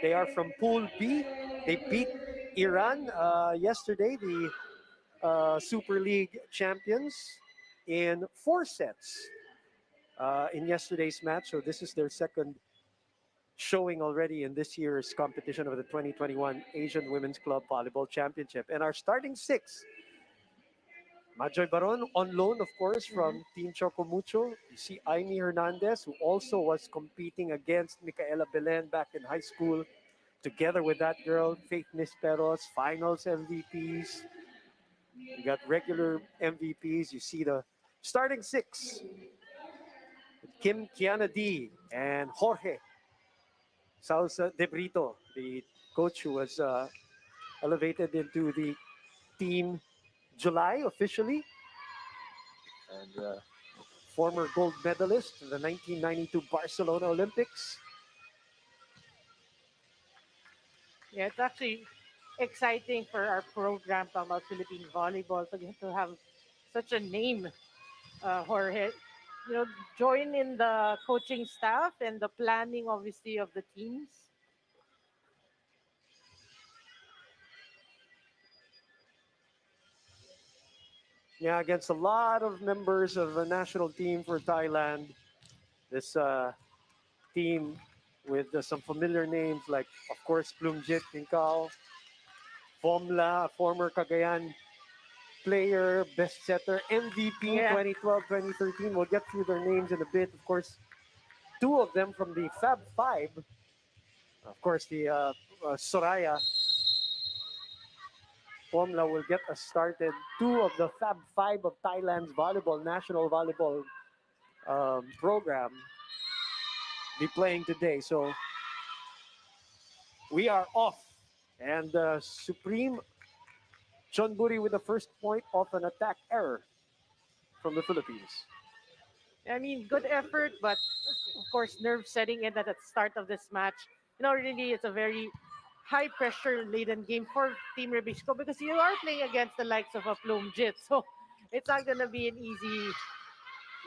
They are from Pool B. They beat Iran yesterday, the Super League champions, in 4 sets in yesterday's match. So this is their second showing already in this year's competition of the 2021 Asian Women's Club Volleyball Championship. And our starting six: Majoy Baron on loan, of course, Mhm. from Team Chocomucho. You see Aimee Hernandez, who also was competing against Micaela Belen back in high school, together with that girl, Faith Nisperos, finals MVPs. You got regular MVPs. You see the starting six: Kim Kiana D and Jorge Salsa de Brito, the coach who was elevated into the team July officially, and former gold medalist in the 1992 Barcelona Olympics. Yeah, it's actually exciting for our program talking about Philippine volleyball to get to have such a name, Jorge. You know, join in the coaching staff and the planning, obviously, of the teams. Yeah, against a lot of members of the national team for Thailand. This team with some familiar names like, of course, Plumjit Pinkao, Fomla, former Cagayan player, best setter, MVP Yeah, 2012-2013. We'll get through their names in a bit. Of course, two of them from the Fab Five. Of course, the Soraya Fomla will get us started. Two of the Fab Five of Thailand's volleyball, national volleyball program be playing today. So we are off. And Supreme Chonburi with the first point off an attack error from the Philippines. I mean, good effort, but of course, nerves setting in at the start of this match. You know, really, it's a very high pressure laden game for Team Rebisco because you are playing against the likes of a Plume Jit. So it's not going to be an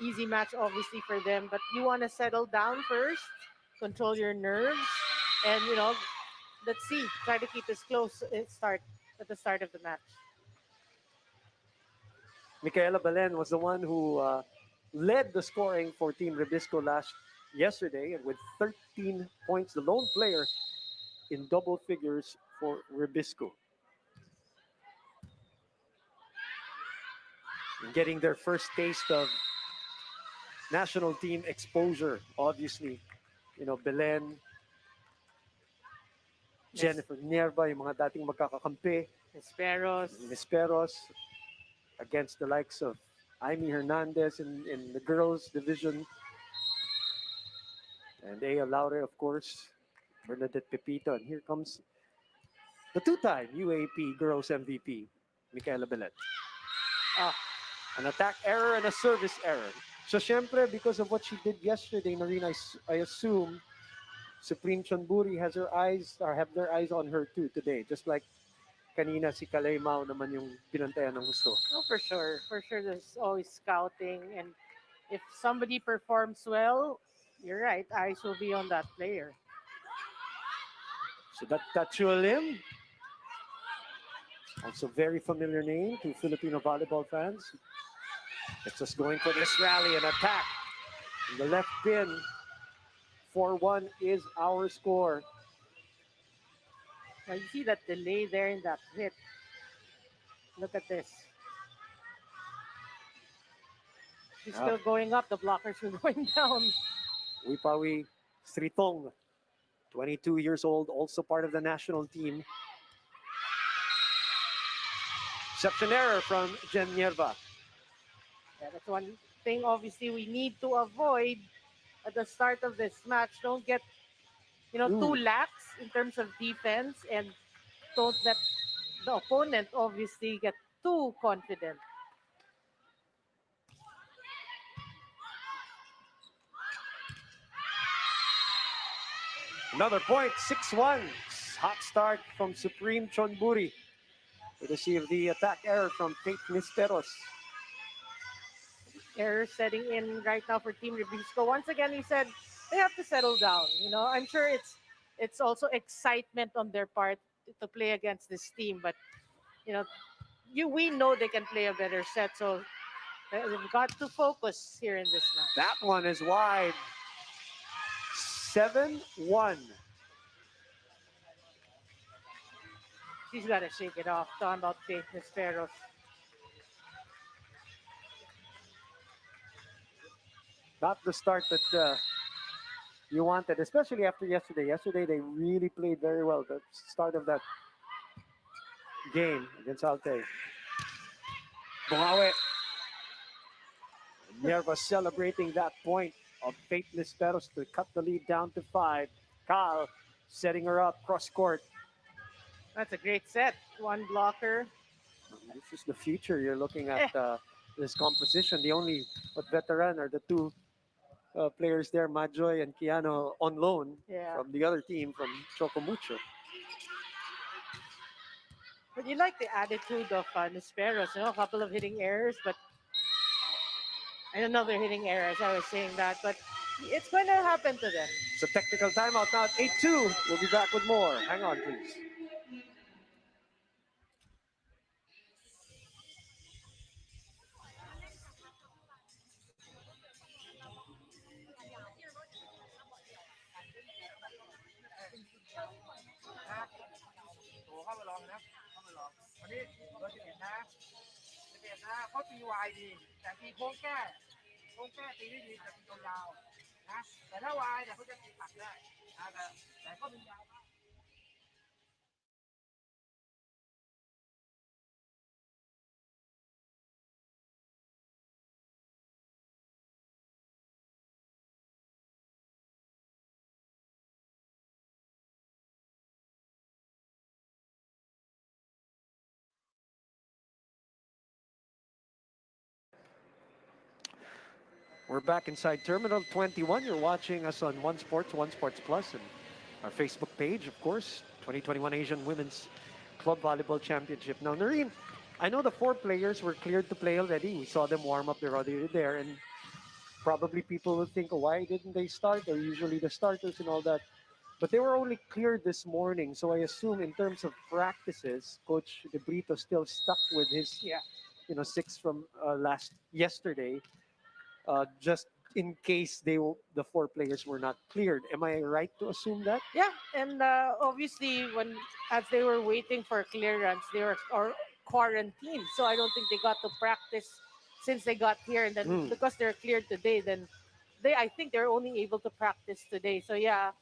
easy match, obviously, for them. But you want to settle down first, control your nerves, and, you know, let's see, try to keep this close at the start of the match. Micaela Belen was the one who led the scoring for Team Rebisco yesterday, and with 13 points, the lone player in double figures for Rebisco. And getting their first taste of national team exposure, obviously. You know, Belen, Yes, Jennifer Nierva, yung mga dating magkakakampi, Esperos. Nisperos, against the likes of Aimee Hernandez in the girls division, and Aya Laure, of course, Bernadette Pepito, and here comes the two-time UAP girls MVP, Micaela Belet. Ah, An attack error and a service error. So, syempre, because of what she did yesterday, Noreen, I assume Supreme Chonburi has her eyes, or have their eyes on her too today. Just like kanina si Kalay Mao naman yung binantayan ng gusto. oh, for sure. For sure, there's always scouting. And if somebody performs well, you're right, eyes will be on that player. So that Tachuel Lim, also very familiar name to Filipino volleyball fans. It's just going for this rally and attack. In the left pin, 4-1 is our score. Now, you see that delay there in that hit. Look at this. She's Ah, still going up. The blockers were going down. Wipawi Sritong, 22 years old, also part of the national team. Exception error from Jen Nierva. Yeah, that's one thing, obviously, we need to avoid at the start of this match. Don't get, too Ooh, lax in terms of defense and don't let the opponent obviously get too confident. another point, 6-1. Hot start from Supreme Chonburi. We receive the attack error from Kate Nisperos. Error setting in right now for Team Rebisco. Once again, he said they have to settle down. I'm sure it's also excitement on their part to play against this team. But you know, we know they can play a better set, so they've got to focus here in this match. That one is wide. 7-1. She's got to shake it off. Talking about Faith Nisperos. Not the start that you wanted, especially after yesterday. Yesterday, they really played very well. The start of that game against Alte. Bumawi. Nerva celebrating that point of Faith Nisperos to cut the lead down to 5. Kyle setting her up cross court. That's a great set. One blocker. This is the future. You're looking at Eh, this composition. The only veteran are the two players there, Majoy and Kiano, on loan yeah. from the other team from Chocomucho. But you like the attitude of Nisperos, a couple of hitting errors, but and another hitting error, as I was saying that. But it's going to happen to them. It's a technical timeout now at 8-2. We'll be back with more. Hang on, please. We're back inside Terminal 21. You're watching us on One Sports, One Sports Plus, and our Facebook page, of course, 2021 Asian Women's Club Volleyball Championship. Now, Noreen, I know the 4 players were cleared to play already. We saw them warm up. They're already there, and probably people will think, oh, why didn't they start? They're usually the starters and all that. But they were only cleared this morning, so I assume in terms of practices, Coach De Brito still stuck with his, Yeah. 6 from last yesterday, just in case the 4 players were not cleared. Am I right to assume that? Yeah, and obviously, when as they were waiting for clearance, they were or quarantined. So I don't think they got to practice since they got here, and then Mm. because they're cleared today, then I think they're only able to practice today. So yeah,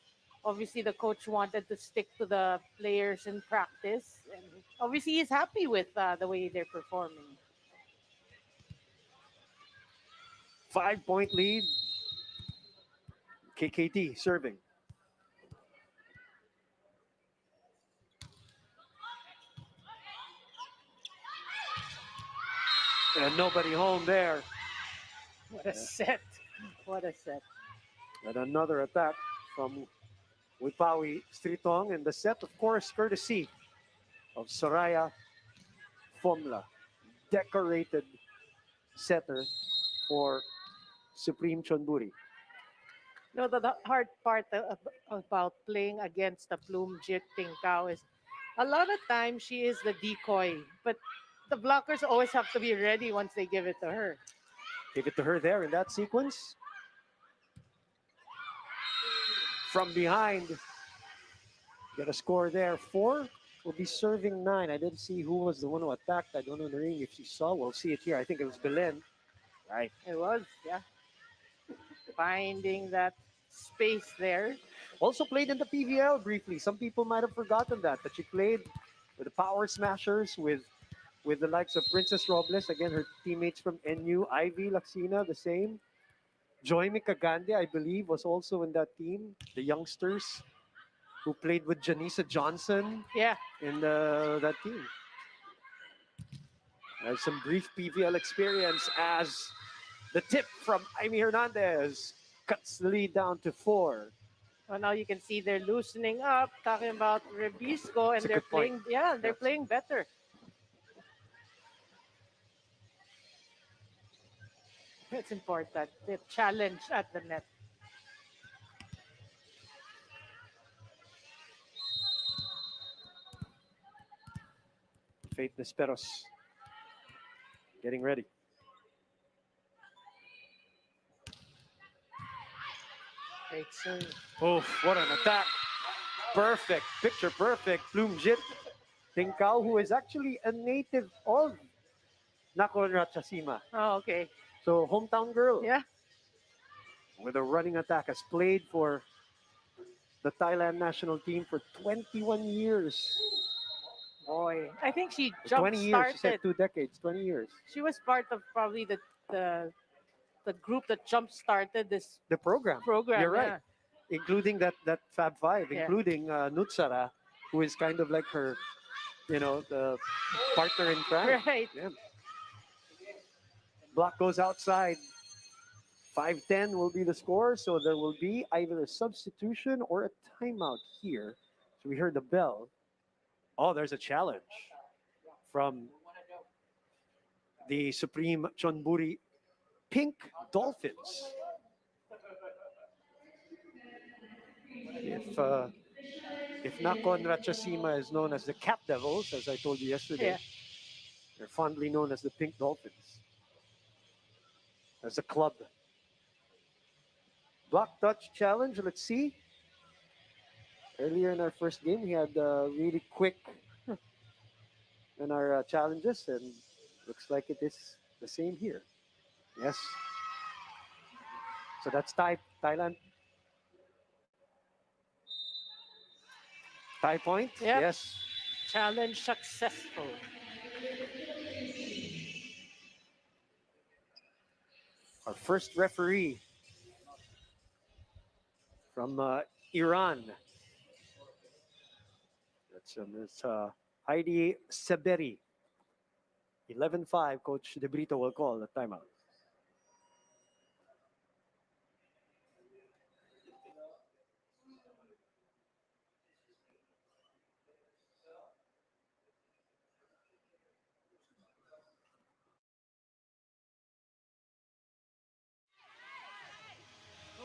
obviously the coach wanted to stick to the players in practice, and obviously he's happy with the way they're performing. 5-point lead. KKT serving. And nobody home there. What a set! What a set! And another attack from Wipawi Stritong. And the set, of course, courtesy of Soraya Fomla. Decorated setter for Supreme Chonburi. No, the hard part about playing against the Plume Jit Ting Kao is a lot of times she is the decoy, but the blockers always have to be ready once they give it to her. Give it to her there in that sequence. From behind. Get a score there. 4 will be serving 9. I didn't see who was the one who attacked. I don't know the ring. If you saw, we'll see it here. I think it was Belen. Right. It was, yeah, finding that space there. Also played in the PVL briefly. Some people might have forgotten that she played with the Power Smashers with the likes of Princess Robles. Again, her teammates from NU. Ivy Laxina, the same. Joy Mikagande, I believe, was also in that team. The youngsters who played with Janisa Johnson Yeah, in that team. Has some brief PVL experience as the tip from Amy Hernandez cuts the lead down to 4. well, now you can see they're loosening up. Talking about Rebisco, and It's a they're good point. playing. Yeah, they're Yep. playing better. It's important. The challenge at the net. Faith Nesperos getting ready. Great serve. Oh, what an attack. Perfect. Picture perfect. Plumjit Tinkao, who is actually a native of Nakhon Ratchasima. Oh, okay. So, hometown girl Yeah. with a running attack has played for the Thailand national team for 21 years. Boy, I think she jump 20 years. She said started. 2 decades, 20 years. She was part of probably the the group that jump started this The program. program. You're right. Yeah. Including that Fab Five, Yeah. including Nutsara, who is kind of like her, the partner in crime. Right. Yeah. Block goes outside. 5-10 will be the score, so there will be either a substitution or a timeout here. So we heard the bell. Oh, there's a challenge from the Supreme Chonburi Pink Dolphins. If Nakhon Ratchasima is known as the Cat Devils, as I told you yesterday, Yeah. they're fondly known as the Pink Dolphins. As a club. Block touch challenge, let's see. Earlier in our first game, we had really quick in our challenges, and looks like it is the same here. Yes. So that's Thailand. Thai point? Yep. Yes. Challenge successful. Our first referee from Iran. That's Ms. Heidi Saberi. 11-5, Coach De Brito will call the timeout.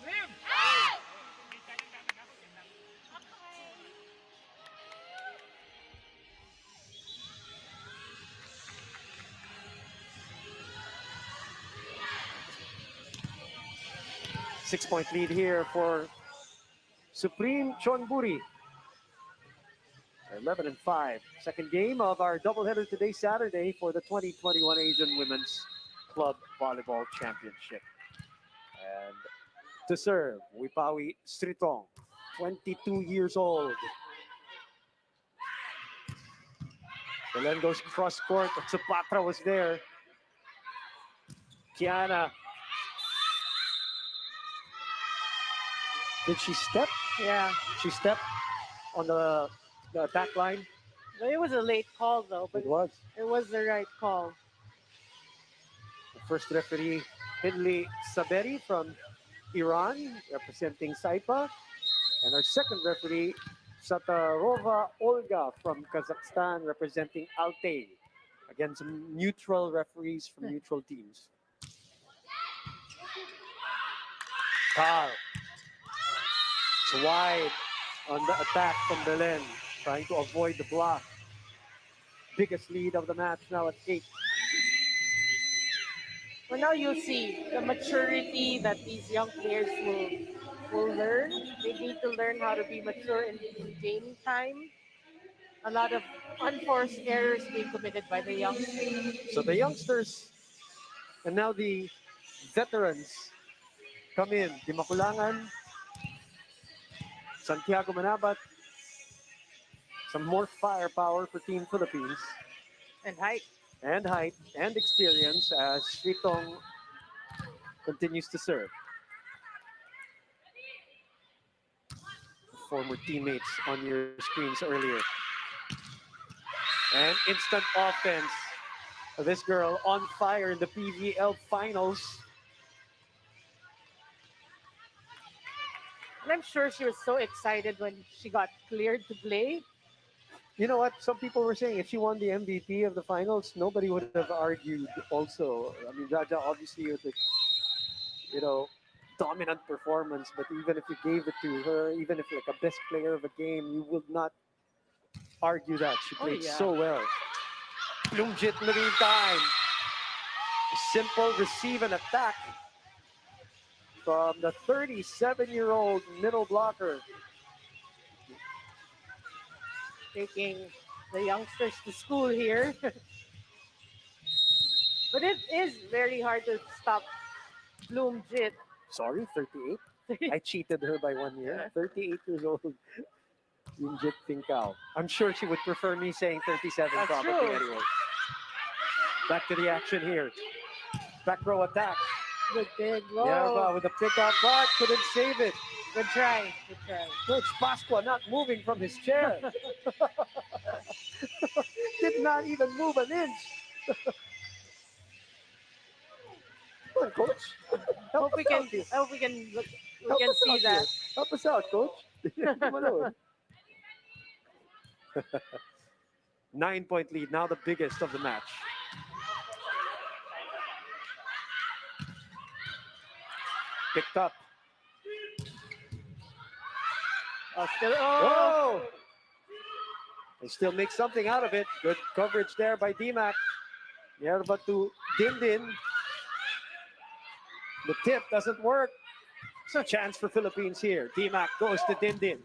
Him! 6-point lead here for Supreme Chonburi. 11-5. Second game of our doubleheader today, Saturday, for the 2021 Asian Women's Club Volleyball Championship. And to serve, Wipawi Sritong, 22 years old. Belen goes cross court, but Zapatra was there. Kiana. Did she step? Yeah. She stepped on the attack line. But it was a late call though, but It was. it was the right call. The first referee, Hidli Saberi from Iran, representing Saipa. And our second referee, Satarova Olga from Kazakhstan, representing Altay. Again, some neutral referees from neutral teams. Carl. It's wide on the attack from Belen, trying to avoid the block. Biggest lead of the match now at 8. Well, now you'll see the maturity that these young players will learn. They need to learn how to be mature in game time. A lot of unforced errors being committed by the youngsters. So the youngsters and now the veterans come in. Dimakulangan, Santiago Manabat, some more firepower for Team Philippines, And height. and height and experience as Sritong continues to serve. Former teammates on your screens earlier. And instant offense. This girl on fire in the PVL finals. And I'm sure she was so excited when she got cleared to play. You know what? Some people were saying if she won the MVP of the finals, nobody would have argued also. I mean, Jaja obviously was like, dominant performance, but even if you gave it to her, even if like a best player of a game, you would not argue that. She Oh, played yeah. so well. Plumjit in the meantime. Simple receive and attack from the 37-year-old middle blocker. Taking the youngsters to school here. But it is very hard to stop Bloomjit. Sorry, 38. I cheated her by 1 year. Yeah. 38 years old. Plumjit Fincao. I'm sure she would prefer me saying 37 That's probably true. anyway. Back to the action here. Back row attack. Good dig. Whoa. Nerva with a pickup, but couldn't save it. Good try. Good try. Coach Pasqua not moving from his chair. Did not even move an inch. Come on, coach. Help Hope we us can. out here. I hope we can. We Help can us see out that. here. Help us out, coach. Come on. 9-point lead, now the biggest of the match. Picked up. Oh, still. Oh. Oh! They still make something out of it. Good coverage there by DMAC. Yerba to Dindin. The tip doesn't work. It's a chance for Philippines here. DMAC goes to Dindin.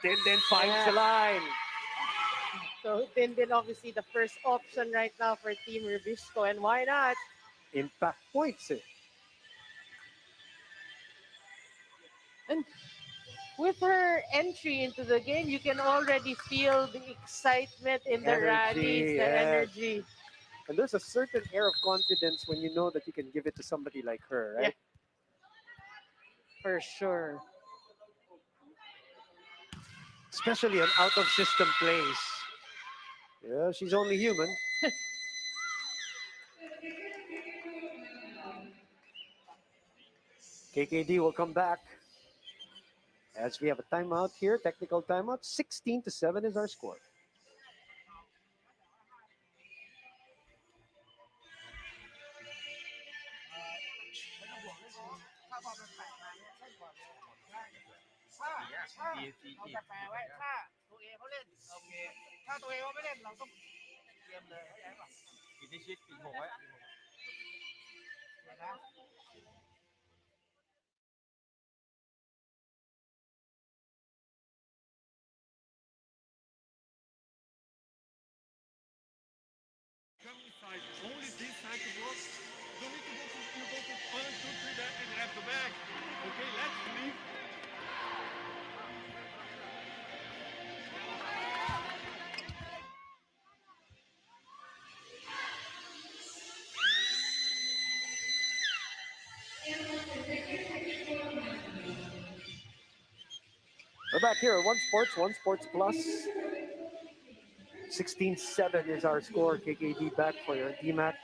Dindin finds the line. So Dindin obviously the first option right now for Team Rebisco, and why not? Impact points. And with her entry into the game, you can already feel the excitement in the Energy, rallies, the yes. energy. And there's a certain air of confidence when you know that you can give it to somebody like her, right? Yeah. For sure. Especially on out of system plays. Yeah, she's only human. KKD will come back as we have a timeout here, technical timeout. 16-7 is our score. Inside, only this side to block. Don't need to go to you go to 1, 2, 3 back and have the back. Okay, let's leave. We're back here at One Sports Plus. 16-7 is our score. KKD back for your DMAC.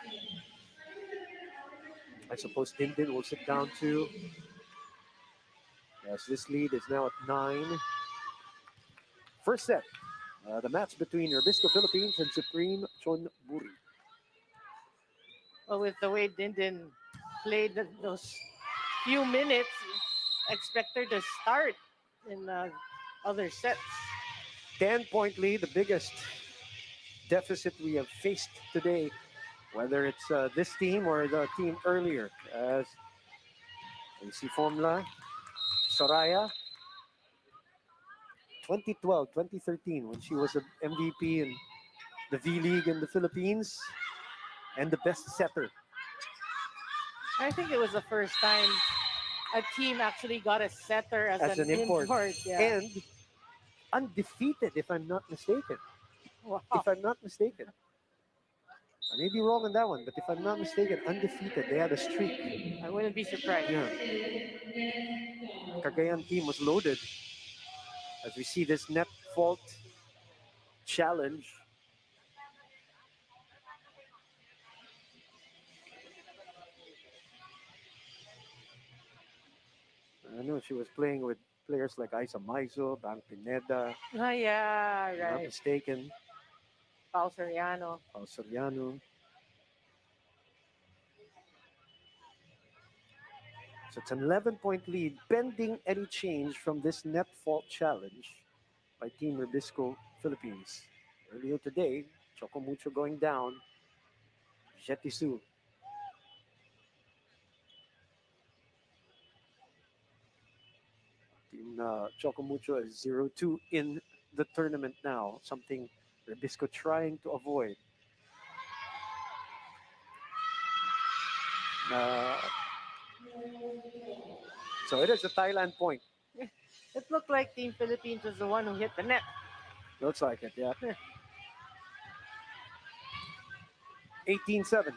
I suppose Dindin will sit down too. Yes, this lead is now at 9. First set, the match between Rebisco Philippines and Supreme Chonburi. Well, with the way Dindin played those few minutes, expect her to start in other sets. 10-point lead, the biggest deficit we have faced today, whether it's this team or the team earlier. As you see Formula, Soraya, 2012, 2013, when she was an MVP in the V-League in the Philippines and the best setter. I think it was the first time a team actually got a setter as an import. Yeah. And undefeated, if I'm not mistaken. Wow. If I'm not mistaken. I may be wrong on that one, but if I'm not mistaken, undefeated. They had a streak. I wouldn't be surprised. Yeah. Cagayan team was loaded. As we see this net fault challenge. I know she was playing with players like Isa Maizo, Bang Pineda, Yeah, if I'm not right. mistaken, Paul Soriano. Paul Soriano. So it's an 11-point lead, pending any change from this net fault challenge by Team Rebisco Philippines. Earlier today, Chocomucho going down Jetisu. Team Chocomucho is 0-2 in the tournament now, something Rebisco trying to avoid. Uh, so it is a Thailand point. It looked like Team Philippines was the one who hit the net. Looks like it, yeah. 18-7.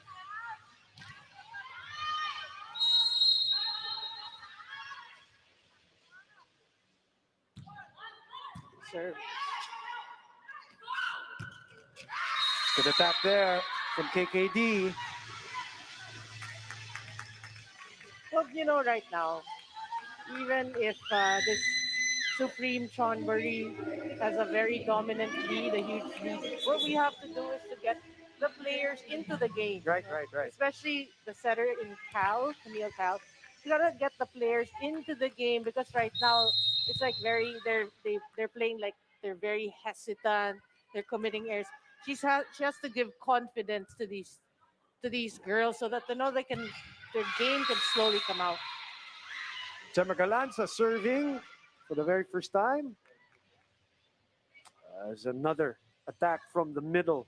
Serve. Good attack there from KKD. Well, right now, even if this Supreme Chonburi has a very dominant lead, a huge lead, what we have to do is to get the players into the game. Right. Especially the setter in Camille Cal. You gotta get the players into the game because right now it's like they're playing like they're very hesitant. They're committing errors. She has to give confidence to these girls so that they know their game can slowly come out. Temagalanza serving for the very first time. There's another attack from the middle.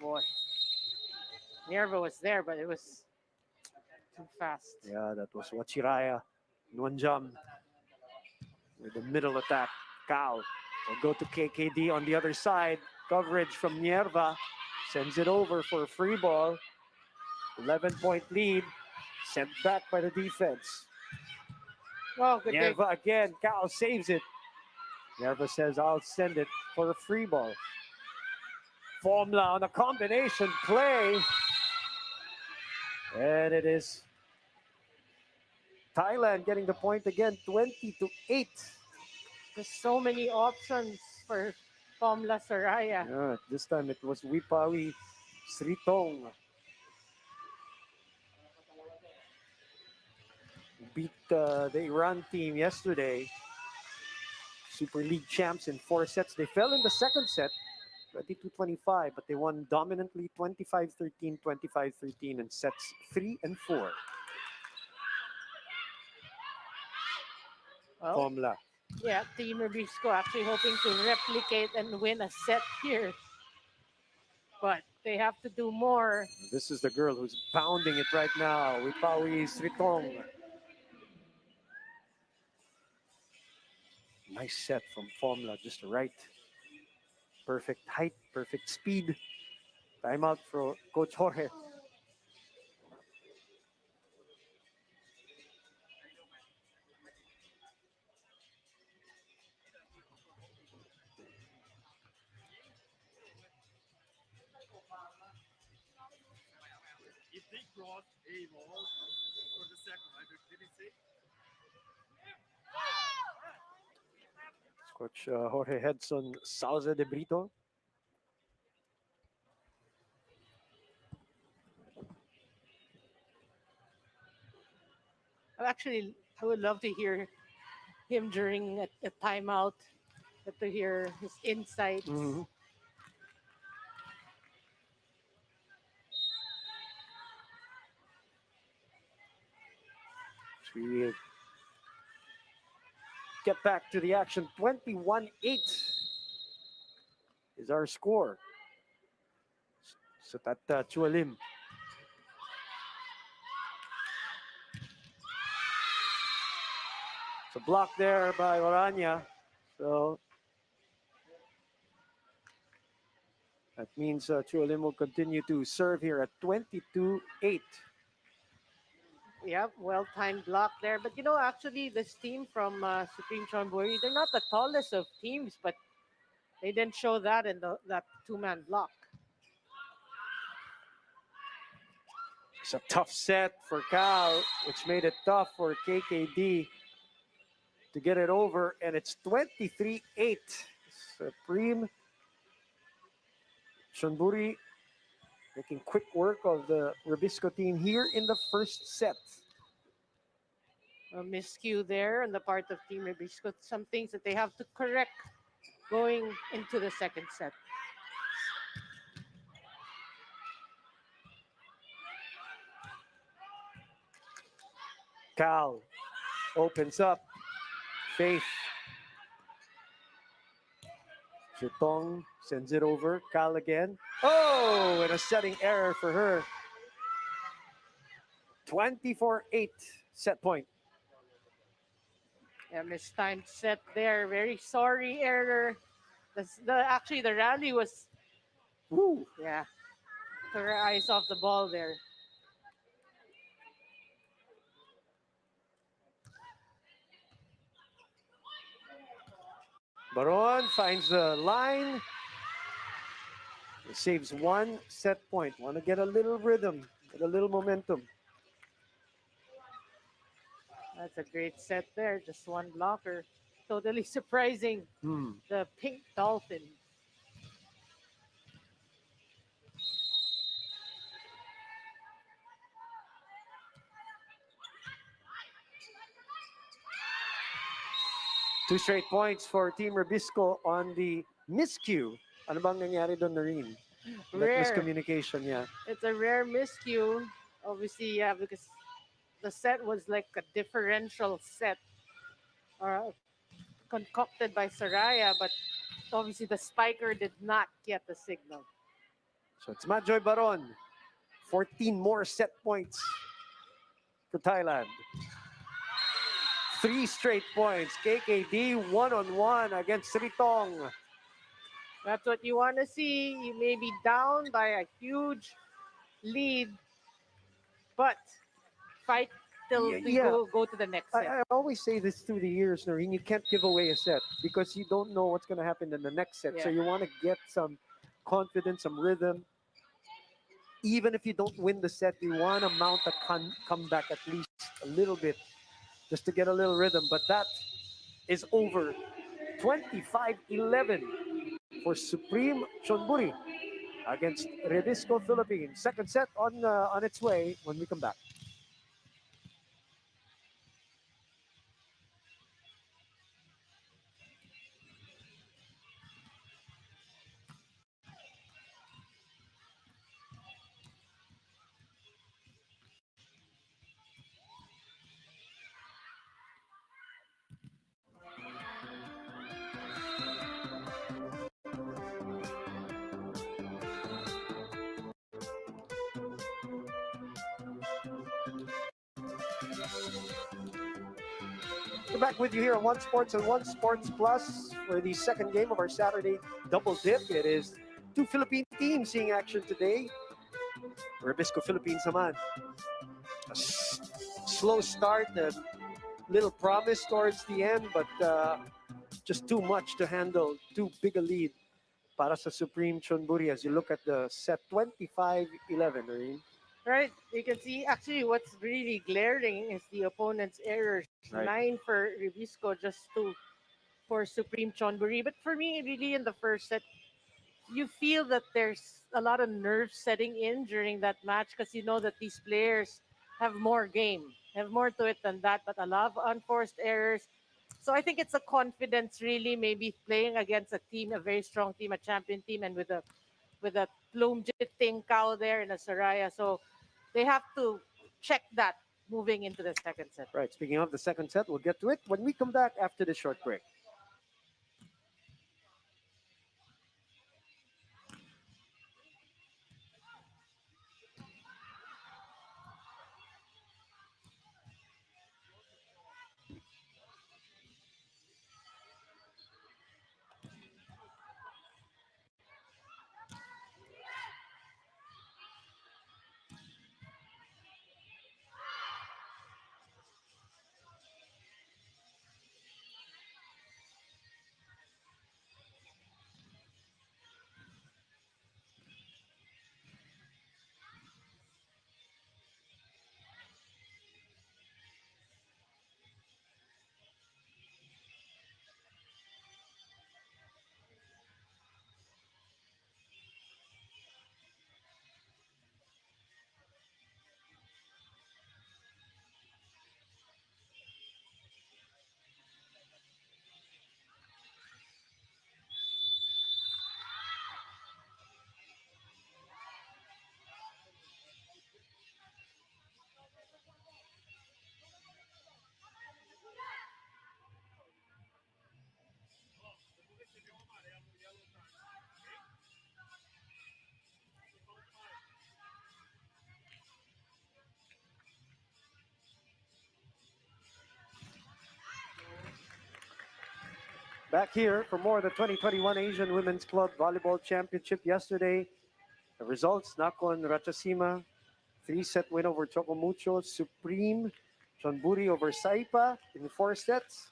Boy, Nerva was there, but it was too fast. Yeah, that was Wachiraya Nwanjam with the middle attack. Cal will go to KKD on the other side. Coverage from Nierva. Sends it over for a free ball. 11-point lead. Sent back by the defense. Oh, good dig. Nierva again. Cal saves it. Nierva says, I'll send it for a free ball. Formula on a combination play. And it is Thailand getting the point again, 20-8. There's so many options for Pomla Soraya. Yeah, this time it was Wipawi Sritong. Beat the Iran team yesterday. Super League champs in 4 sets. They fell in the second set, 22-25, but they won dominantly 25-13, 25-13 in sets 3 and 4. Well, Formula. yeah, Team Rebisco actually hoping to replicate and win a set here. But they have to do more. This is the girl who's pounding it right now. Wipawi Sritong. Nice set from Formula, just right. Perfect height, perfect speed. Timeout for Coach Jorge. If they cross a ball for the second, right? Did he say? Coach Jorge Hedson Salza de Brito. I would love to hear him during a timeout, get to hear his insights. Mhm. So we get back to the action. 21-8 is our score. So that Chualim. It's a block there by Orania. So that means Chualim will continue to serve here at 22-8. Yep, well-timed block there. But actually, this team from Supreme Chonburi, they're not the tallest of teams, but they didn't show that in that two-man block. It's a tough set for Cal, which made it tough for KKD to get it over, and it's 23-8. Supreme Chonburi making quick work of the Rebisco team here in the first set. A miscue there on the part of Team Rebisco. Some things that they have to correct going into the second set. Cal opens up. Faith. Chutong sends it over. Cal again. Oh, and a setting error for her. 24-8 set point. Yeah, mistimed set there. Very sorry error. Actually the rally was, Woo. yeah, took her eyes off the ball there. Baron finds the line. Saves one set point. Want to get a little rhythm, get a little momentum. That's a great set there. Just one blocker. Totally surprising. Hmm. The pink dolphin. Two straight points for Team Rebisco on the miscue. Ano bang nangyari doon, Noreen? That Rare. miscommunication, yeah. It's a rare miscue. Obviously, yeah, because the set was like a differential set concocted by Soraya, but obviously the spiker did not get the signal. So it's Majoy Baron. 14 more set points for Thailand. Three straight points. KKD one-on-one against Sritong. That's what you want to see. You may be down by a huge lead, but fight till we Yeah, go to the next set. I always say this through the years, Noreen. You can't give away a set because you don't know what's going to happen in the next set. So Yeah. you want to get some confidence, some rhythm. Even if you don't win the set, you want to mount a comeback at least a little bit just to get a little rhythm. But that is over. 25-11 for Supreme Chonburi against Rebisco Philippines. Second set on its way when we come back. We're back with you here on One Sports and One Sports Plus for the second game of our Saturday double dip. It is two Philippine teams seeing action today. Rebisco Philippines naman. Slow start, a little promise towards the end, but just too much to handle. Too big a lead para sa Supreme Chonburi as you look at the set 25-11, Noreen. Right? You can see actually what's really glaring is the opponent's errors. Right. 9 for Rebisco, just 2 for Supreme Chonburi. But for me, really in the first set, you feel that there's a lot of nerves setting in during that match because you know that these players have more game, have more to it than that, but a lot of unforced errors. So I think it's a confidence really, maybe playing against a team, a very strong team, a champion team, and with a Plumjit Ting Kao there in a Soraya. So they have to check that moving into the second set. Right, speaking of the second set, we'll get to it when we come back after this short break. Back here for more of the 2021 Asian Women's Club Volleyball Championship yesterday. The results, Nakon Ratchasima, three-set win over Chocomucho, Supreme, Chonburi over Saipa in four sets.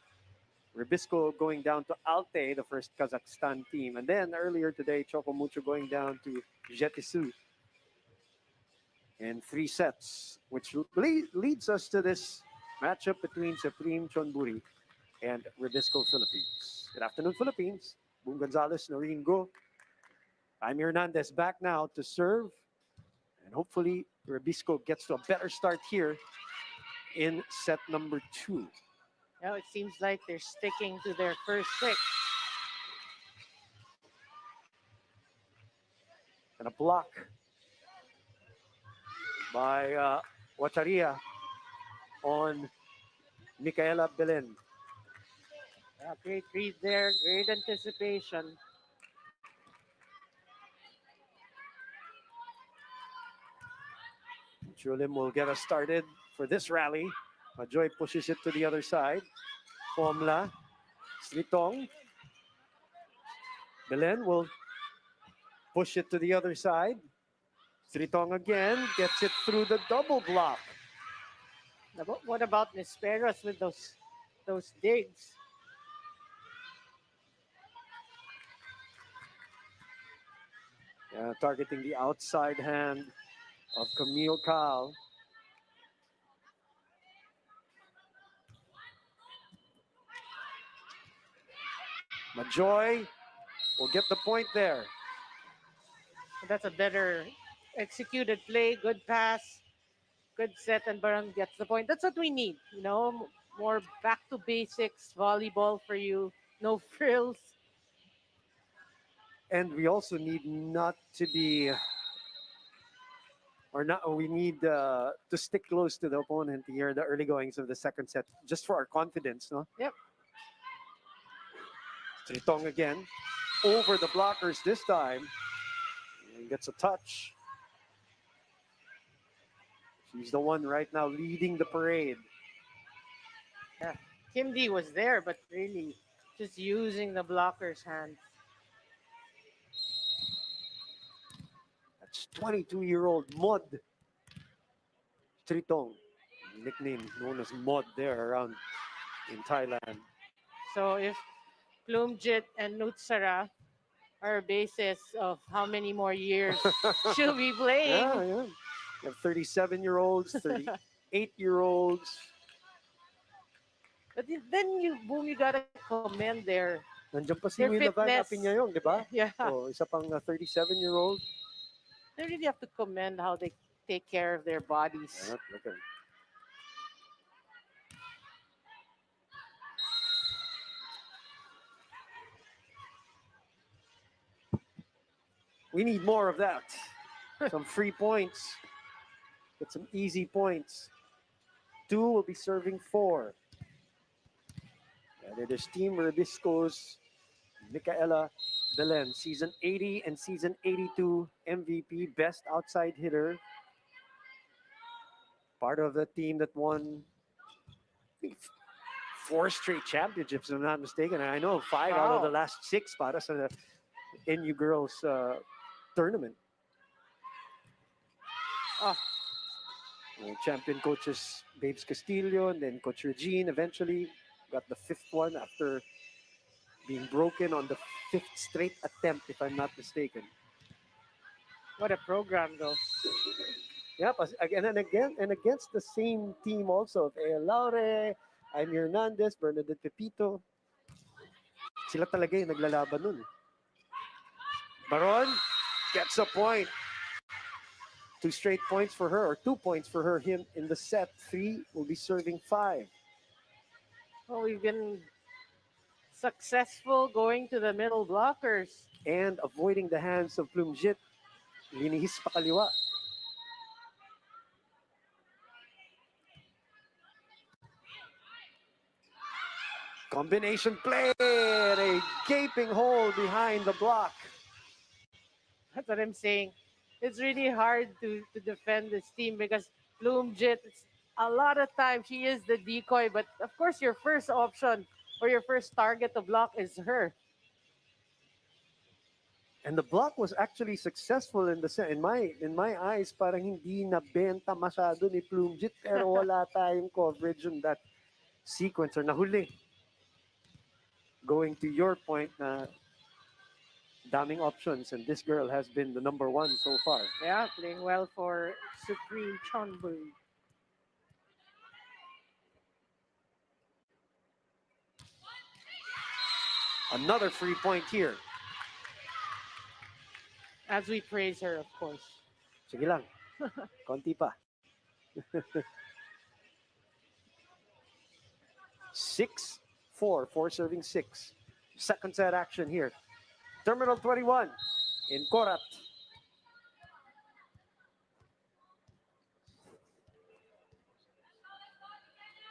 Rebisco going down to Alte, the first Kazakhstan team. And then earlier today, Chocomucho going down to Jetisu in three sets, which leads us to this matchup between Supreme Chonburi and Rebisco Philippines. Good afternoon, Philippines. Boom Gonzalez, Noreen Go. Jaime Hernandez back now to serve. And hopefully, Rebisco gets to a better start here in set number two. Now it seems like they're sticking to their first six. And a block by Wacharia on Micaela Belen. Great read there, great anticipation. Chulim will get us started for this rally. Majoy pushes it to the other side. Pomla, Sritong. Belen will push it to the other side. Sritong again gets it through the double block. What about Nisperos with those digs? Targeting the outside hand of Camille Cal. Majoy will get the point there. That's a better executed play, good pass, good set, and Barang gets the point. That's what we need, more back to basics volleyball for you, no frills. And we also need not to be, or not, we need to stick close to the opponent here, the early goings of the second set, just for our confidence, no? Yep. Tritong again, over the blockers this time, and gets a touch. She's the one right now leading the parade. Yeah. Kim D was there, but really just using the blocker's hand. That's 22-year-old Mod Tritong, nickname known as Mod there around in Thailand. So if Plumjit and Nutsara are a basis of how many more years she'll be playing. Yeah. You have 37-year-olds, 38-year-olds. But then you gotta commend Nandiyan pa si their Willa Van fitness. Apinyayong, di ba? Yeah. Oh, isa pang 37-year-old. They really have to commend how they take care of their bodies. Yeah, look at him. We need more of that. Some free points. Get some easy points. 2 will be serving 4. And it is Team Rebisco's Micaela Belen, season 80 and season 82 MVP, best outside hitter. Part of the team that won, I think, 4 straight championships, if I'm not mistaken. I know 5 out of the last 6 para sa NU Girls tournament. Champion coaches Babes Castillo and then Coach Regine eventually got the 5th one after being broken on the 5th straight attempt, if I'm not mistaken. What a program, though. Yep, again and again, and against the same team also of A. Laure, Jaime Hernandez, Bernadette Pepito. Sila talaga yung naglalaban nun. Baron gets a point. 2 straight points for her, or 2 points for her him in the set. 3 will be serving 5. Well, we've been successful going to the middle blockers. And avoiding the hands of Plumjit. Linihis pa kaliwa. Combination play, a gaping hole behind the block. That's what I'm saying. It's really hard to defend this team because Plumjit, a lot of times she is the decoy, but of course your first option or your first target to block is her. And the block was actually successful in in my eyes. Parang hindi nabenta masyado ni Plumjit pero wala tayong coverage on that sequence or nahuli. Going to your point na daming options and this girl has been the number one so far. Yeah, playing well for Supreme Chonburi. Another free point here. As we praise her, of course. Sige lang, konti pa. 6-4, four serving six. Second set action here. Terminal 21 in Korat.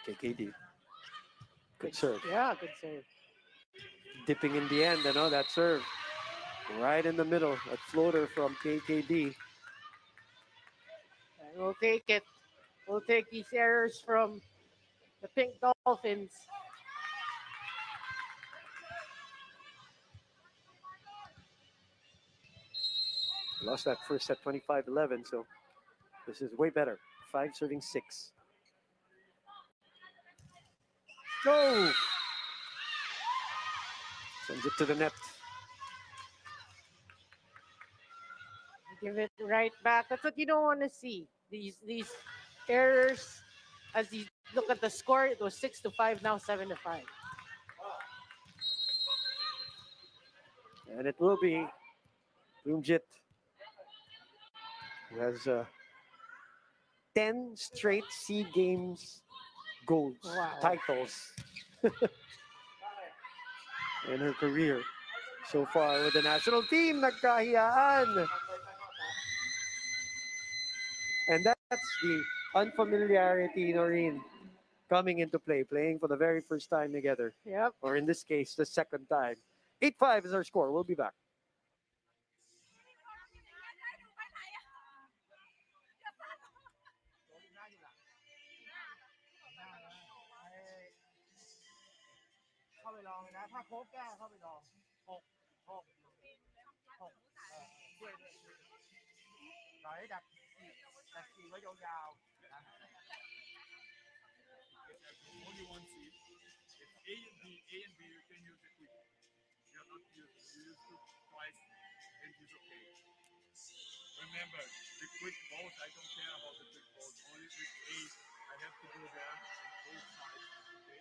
KKD. Good serve. Yeah, good save. Dipping in the end, that serve. Right in the middle. A floater from KKD. And we'll take it. We'll take these errors from the Pink Dolphins. Lost that first set 25-11, so this is way better. 5 serving 6. Go! Sends it to the net. Give it right back. That's what you don't want to see. These errors. As you look at the score, it was 6-5. Now 7-5. And it will be Boomjit, who has 10 straight SEA Games goals, Wow. titles in her career so far with the national team. Nagkahiyaan. And that's the unfamiliarity, Noreen, coming into play, playing for the very first time together. Yep. Or in this case, the second time. 8-5 is our score. We'll be back. Only one seed. If A and B, you can use it quickly. You are not using. You use it twice, and it's okay. Remember, the quick balls. I don't care about the quick balls. Only with A, I have to go there on both sides. Okay.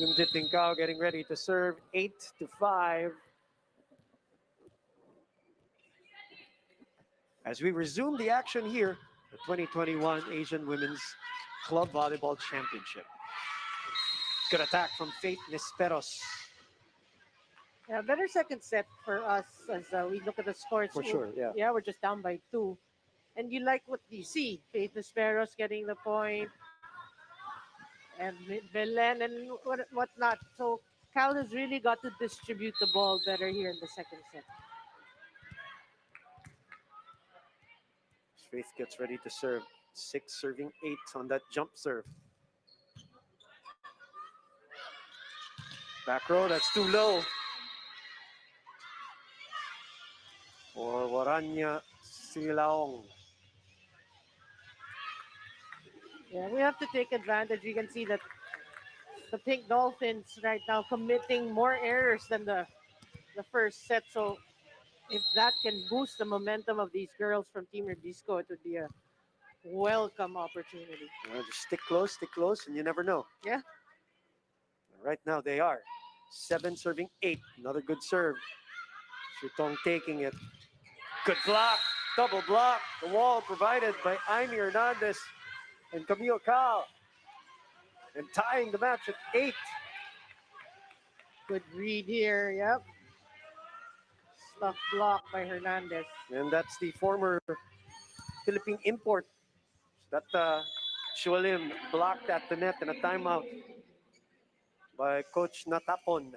Boomjit Tincao getting ready to serve. 8-5. As we resume the action here, the 2021 Asian Women's Club Volleyball Championship. Good attack from Faith Nisperos. Yeah, better second set for us as we look at the scores. For sure, yeah. Yeah, we're just down by 2. And you like what you see. Faith Sparrows getting the point. And Belen and whatnot. So Cal has really got to distribute the ball better here in the second set. Faith gets ready to serve. 6 serving 8 on that jump serve. Back row, that's too low. For Waranya Silaong. Yeah, we have to take advantage. You can see that the Pink Dolphins right now committing more errors than the first set. So if that can boost the momentum of these girls from Team Rebisco, it would be a welcome opportunity. Just stick close, and you never know. Yeah. Right now they are. 7 serving 8. Another good serve. Shutong taking it. Good block. Double block. The wall provided by Amy Hernandez and Camille Cal. And tying the match at 8. Good read here. Yep. Stuff block by Hernandez. And that's the former Philippine import that Chualim blocked at the net in a timeout by Coach Natapon.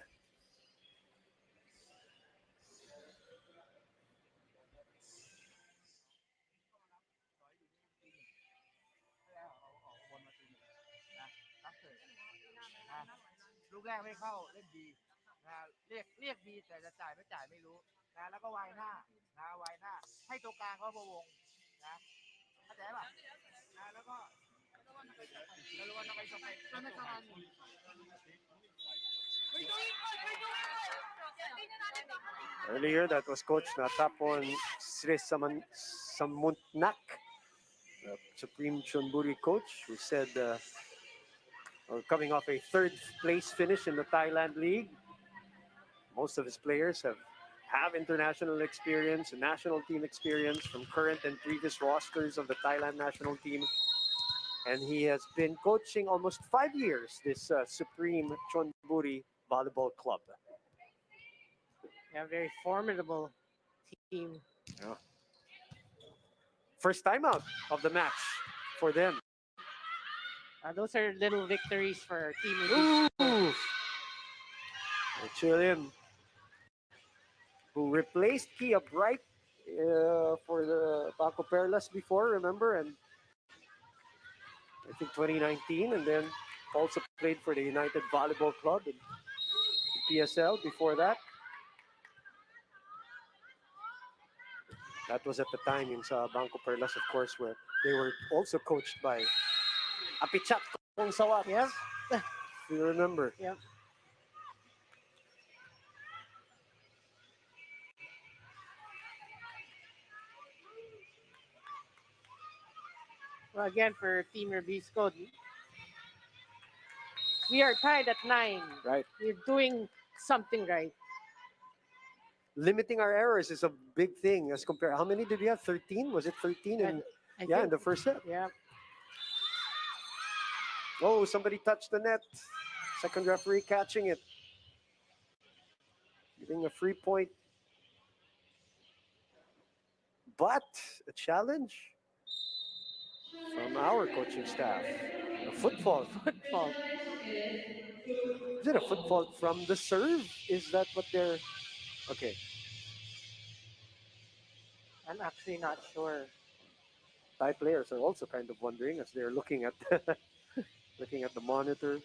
Earlier, that was Coach Natapon Sri Samuntnak, the Supreme Chonburi coach, who said, coming off a third place finish in the Thailand League, most of his players have international experience and national team experience from current and previous rosters of the Thailand national team. And he has been coaching almost 5 years this Supreme Chonburi Volleyball Club. Yeah, very formidable team. Yeah. First time out of the match for them. Those are little victories for Team Rebisco. Ooh! Chilean, who replaced Kia Bright for the Paco Perlas before, remember? And I think 2019, and then also played for the United Volleyball Club in PSL before that. That was at the time in sa Banco Perlas, of course, where they were also coached by Apichat Kong Sawat. Yep. If you remember. Yep. Well, again, for Team Rebisco, we are tied at 9. Right. We're doing something right. Limiting our errors is a big thing as compared. How many did we have? 13? Was it 13? And I In think, the first set. yeah. Oh, somebody touched the net. Second referee catching it. Giving a free point. But a challenge from our coaching staff. A foot fault. Foot fault. Is it a foot fault from the serve? Is that what they're... Okay. I'm actually not sure. Thai players are also kind of wondering as they're looking at looking at the monitor.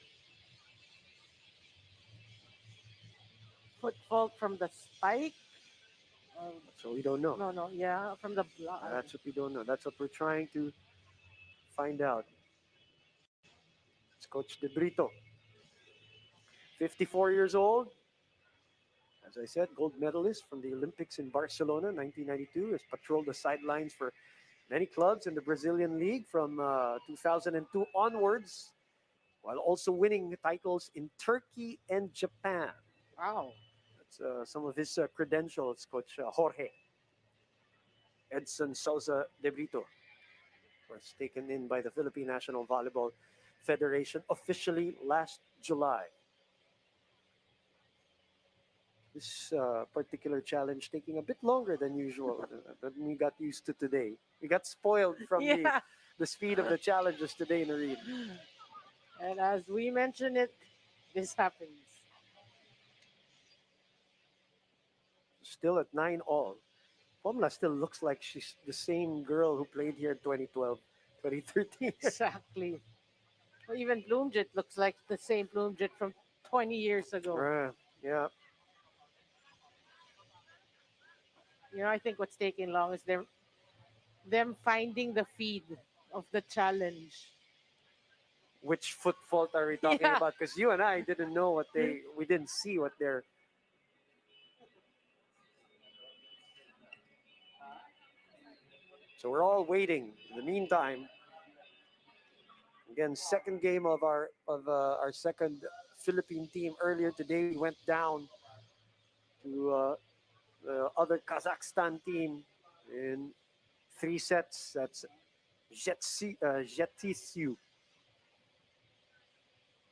Foot fault from the spike? So we don't know. No, yeah, from the block. That's what we don't know. That's what we're trying to find out. It's Coach De Brito. 54 years old. As I said, gold medalist from the Olympics in Barcelona, 1992. Has patrolled the sidelines for many clubs in the Brazilian League from 2002 onwards, while also winning titles in Turkey and Japan. Wow. That's some of his credentials, Coach Jorge Edson Souza De Brito. Was taken in by the Philippine National Volleyball Federation officially last July. This particular challenge taking a bit longer than usual than we got used to today. We got spoiled from Yeah. the speed of the challenges today, Nareen. And as we mentioned it, this happens. Still at 9-all. Pomla still looks like she's the same girl who played here in 2012, 2013. Exactly. Well, even Bloomjet looks like the same Bloomjet from 20 years ago. Yeah. I think what's taking long is them finding the feed of the challenge. Which foot fault are we talking Yeah. about? Because you and I didn't know we didn't see what they're. So we're all waiting. In the meantime, again, second game of our second Philippine team. Earlier today, we went down to the other Kazakhstan team in 3 sets. That's Jetisu.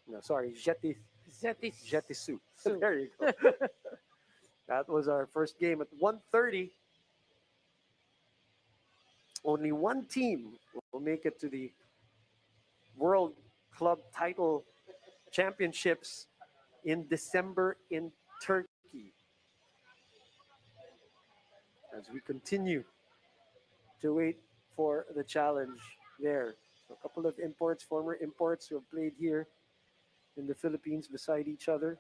No, sorry, Zetis. Jetisu. Su. There you go. That was our first game at 1:30. Only one team will make it to the World Club Title Championships in December in Turkey. As we continue to wait for the challenge there. So a couple of imports, former imports who have played here in the Philippines beside each other.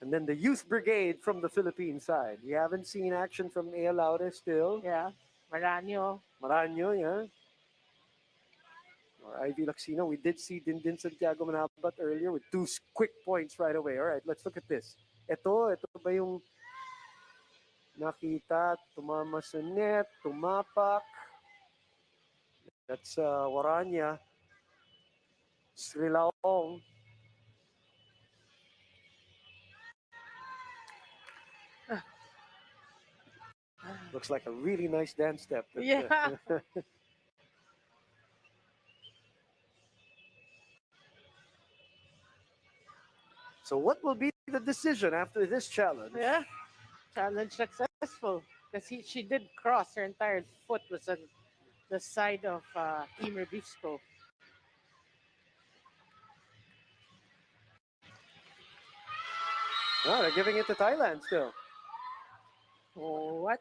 And then the youth brigade from the Philippine side. We haven't seen action from A. Laure still. Yeah. Maranyo. Maranyo, yeah. Or Ivy Laxino. We did see Dindin Santiago Manabat earlier with two quick points right away. All right, let's look at this. Ito ba yung nakita, tumama sa net, tumapak. That's Waranya. Srilaong. Looks like a really nice dance step. Yeah. So what will be the decision after this challenge? Yeah. Challenge successful. Because she did cross. Her entire foot was on the side of Team Rebisco. Oh, they're giving it to Thailand still. Oh, what?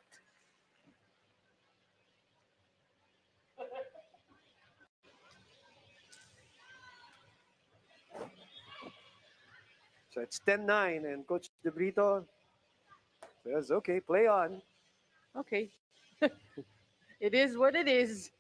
So it's 10-9, and Coach De Brito says, okay, play on. Okay. It is what it is.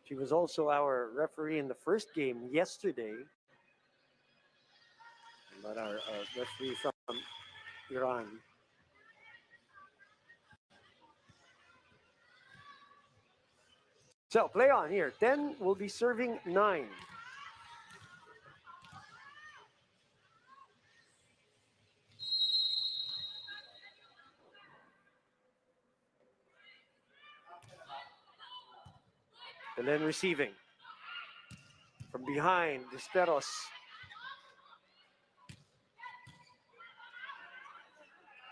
She was also our referee in the first game yesterday. But our referee from Iran. So play on here. 10 will be serving 9. And then receiving. From behind, Desperos.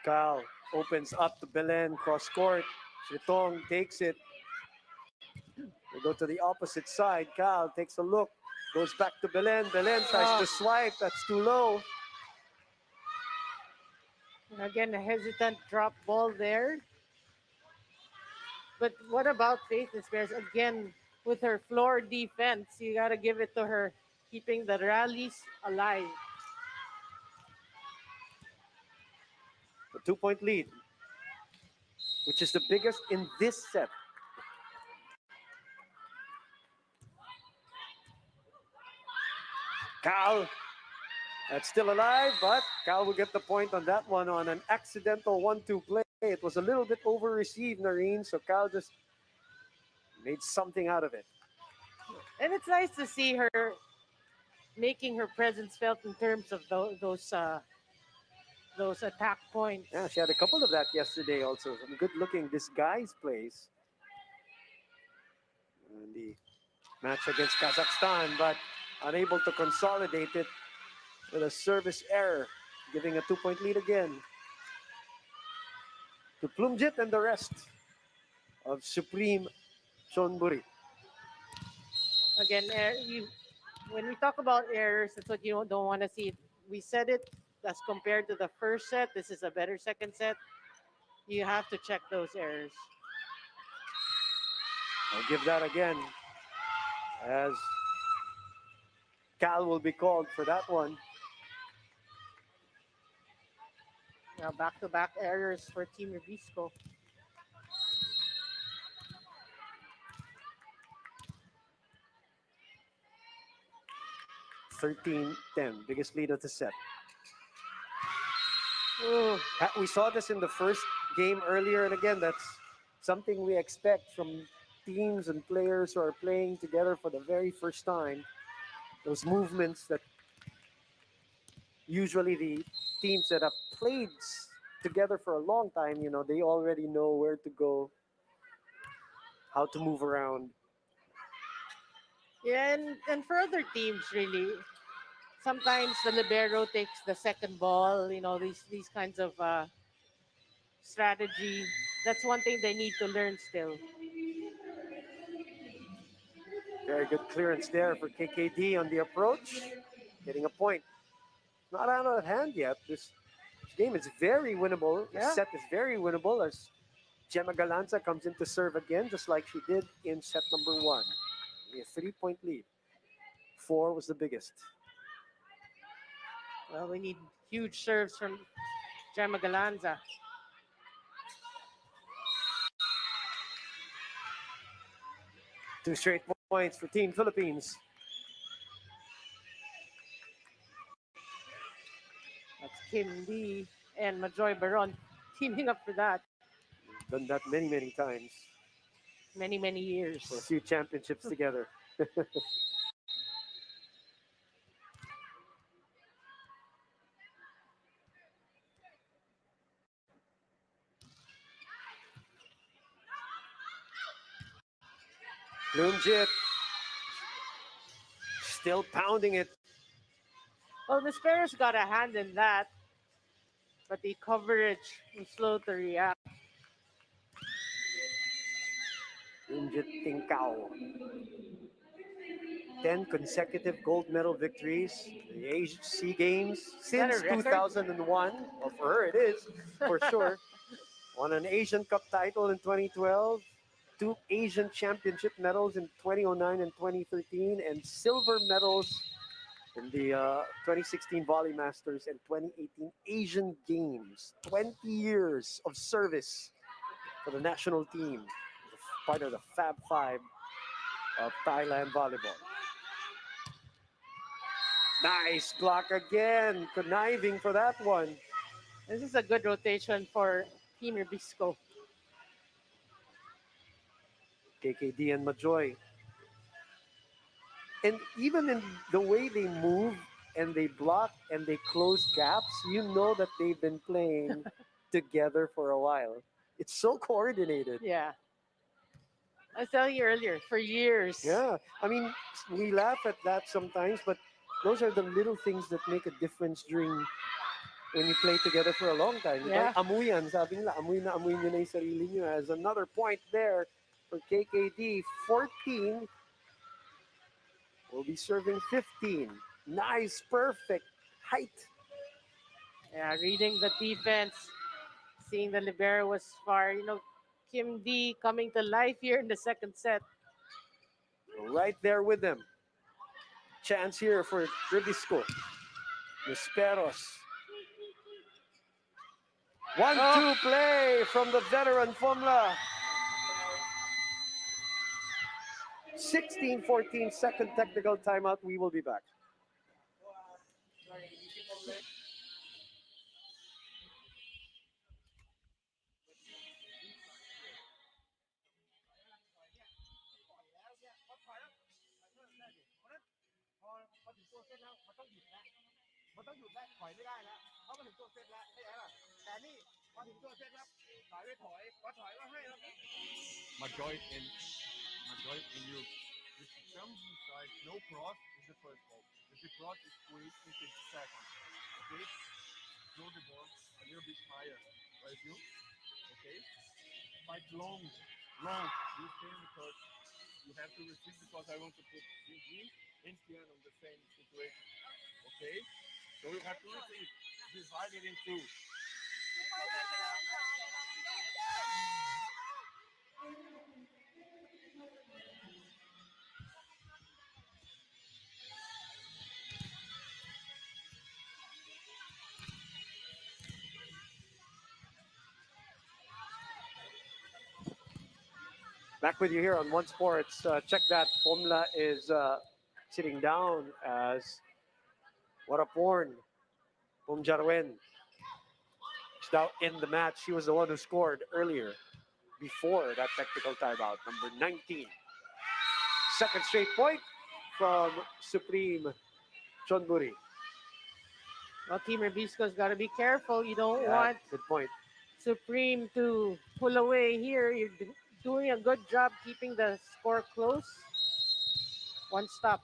Cal opens up to Belen, cross court. Chitong takes it. They go to the opposite side. Cal takes a look. Goes back to Belen. Belen tries to swipe. That's too low. And again, a hesitant drop ball there. But what about Faith Spears? Again, with her floor defense, you got to give it to her, keeping the rallies alive. A 2-point lead, which is the biggest in this set. Cal, that's still alive, but Cal will get the point on that one on an accidental 1-2 play. It was a little bit over-received, Noreen, so Cal just made something out of it. And it's nice to see her making her presence felt in terms of those attack points. Yeah, she had a couple of that yesterday also. Some good-looking disguise plays. In the match against Kazakhstan, but unable to consolidate it with a service error, giving a 2-point lead again to Plumjit and the rest of Supreme Chonburi. Again, when we talk about errors, that's what you don't want to see. We said it as compared to the first set. This is a better second set. You have to check those errors. I'll give that again as Cal will be called for that one. Now back-to-back errors for Team Rebisco. 13-10, biggest lead of the set. Ooh. We saw this in the first game earlier, and again, that's something we expect from teams and players who are playing together for the very first time. Those movements that usually the teams that have played together for a long time, they already know where to go, how to move around. Yeah, and for other teams, really, sometimes the libero takes the second ball. These kinds of strategy. That's one thing they need to learn still. Very good clearance there for KKD on the approach. Getting a point. Not out of hand yet. This game is very winnable. The Yeah. set is very winnable as Gemma Galanza comes in to serve again, just like she did in set number one. Only a 3-point lead. Four was the biggest. Well, we need huge serves from Gemma Galanza. Two straight points for Team Philippines. That's Kim Lee and Majoy Baron teaming up for that Done that many, many times many, many for a years. few championships together. Lunjit still pounding it. Well, Miss Perez got a hand in that, but the coverage was slow to react. Lunjit Tincao. 10 consecutive gold medal victories in the Sea Games Is that a since record? 2001. Well, for her, it is, for sure. Won an Asian Cup title in 2012, two Asian Championship medals in 2009 and 2013, and silver medals in the 2016 Volley Masters and 2018 Asian Games. 20 years of service for the national team, part of the Fab Five of Thailand volleyball. Nice block again, conniving for that one. This is a good rotation for Team Rebisco. KKD and Majoy. And even in the way they move and they block and they close gaps, you know that they've been playing together for a while. It's so coordinated. Yeah. I was telling you earlier, for years. Yeah. I mean, we laugh at that sometimes, but those are the little things that make a difference during when you play together for a long time. Yeah. Amuyan, sabi nila, amuy na amuy nyo na yung sarili nyo. As another point there for KKD, 14 will be serving 15. Nice, perfect height. Yeah, reading the defense, seeing the libero was far. Kim D coming to life here in the second set. Right there with them. Chance here for Rebisco. Nisperos. 1-2 play from the veteran Fomla. 16-14, second technical timeout. We will be back. Majoy and you. If it comes inside, no cross is the first ball. If the cross is quick, it takes second. Okay? Throw the ball a little bit higher. Right you? Okay? Fight long. Long. You stay on the court. You have to receive because I want to put Gigi and Kian on the same situation. Okay? So you have to receive. Divide it in two. Back with you here on One Sports. Check that. Fomla is sitting down as Waraporn Pumjarwen is now in the match. She was the one who scored earlier before that technical timeout. Number 19. Second straight point from Supreme Chonburi. Well, Team Rebisco's got to be careful. You don't Yeah, want good point. Supreme to pull away here. You're doing a good job keeping the score close. One stop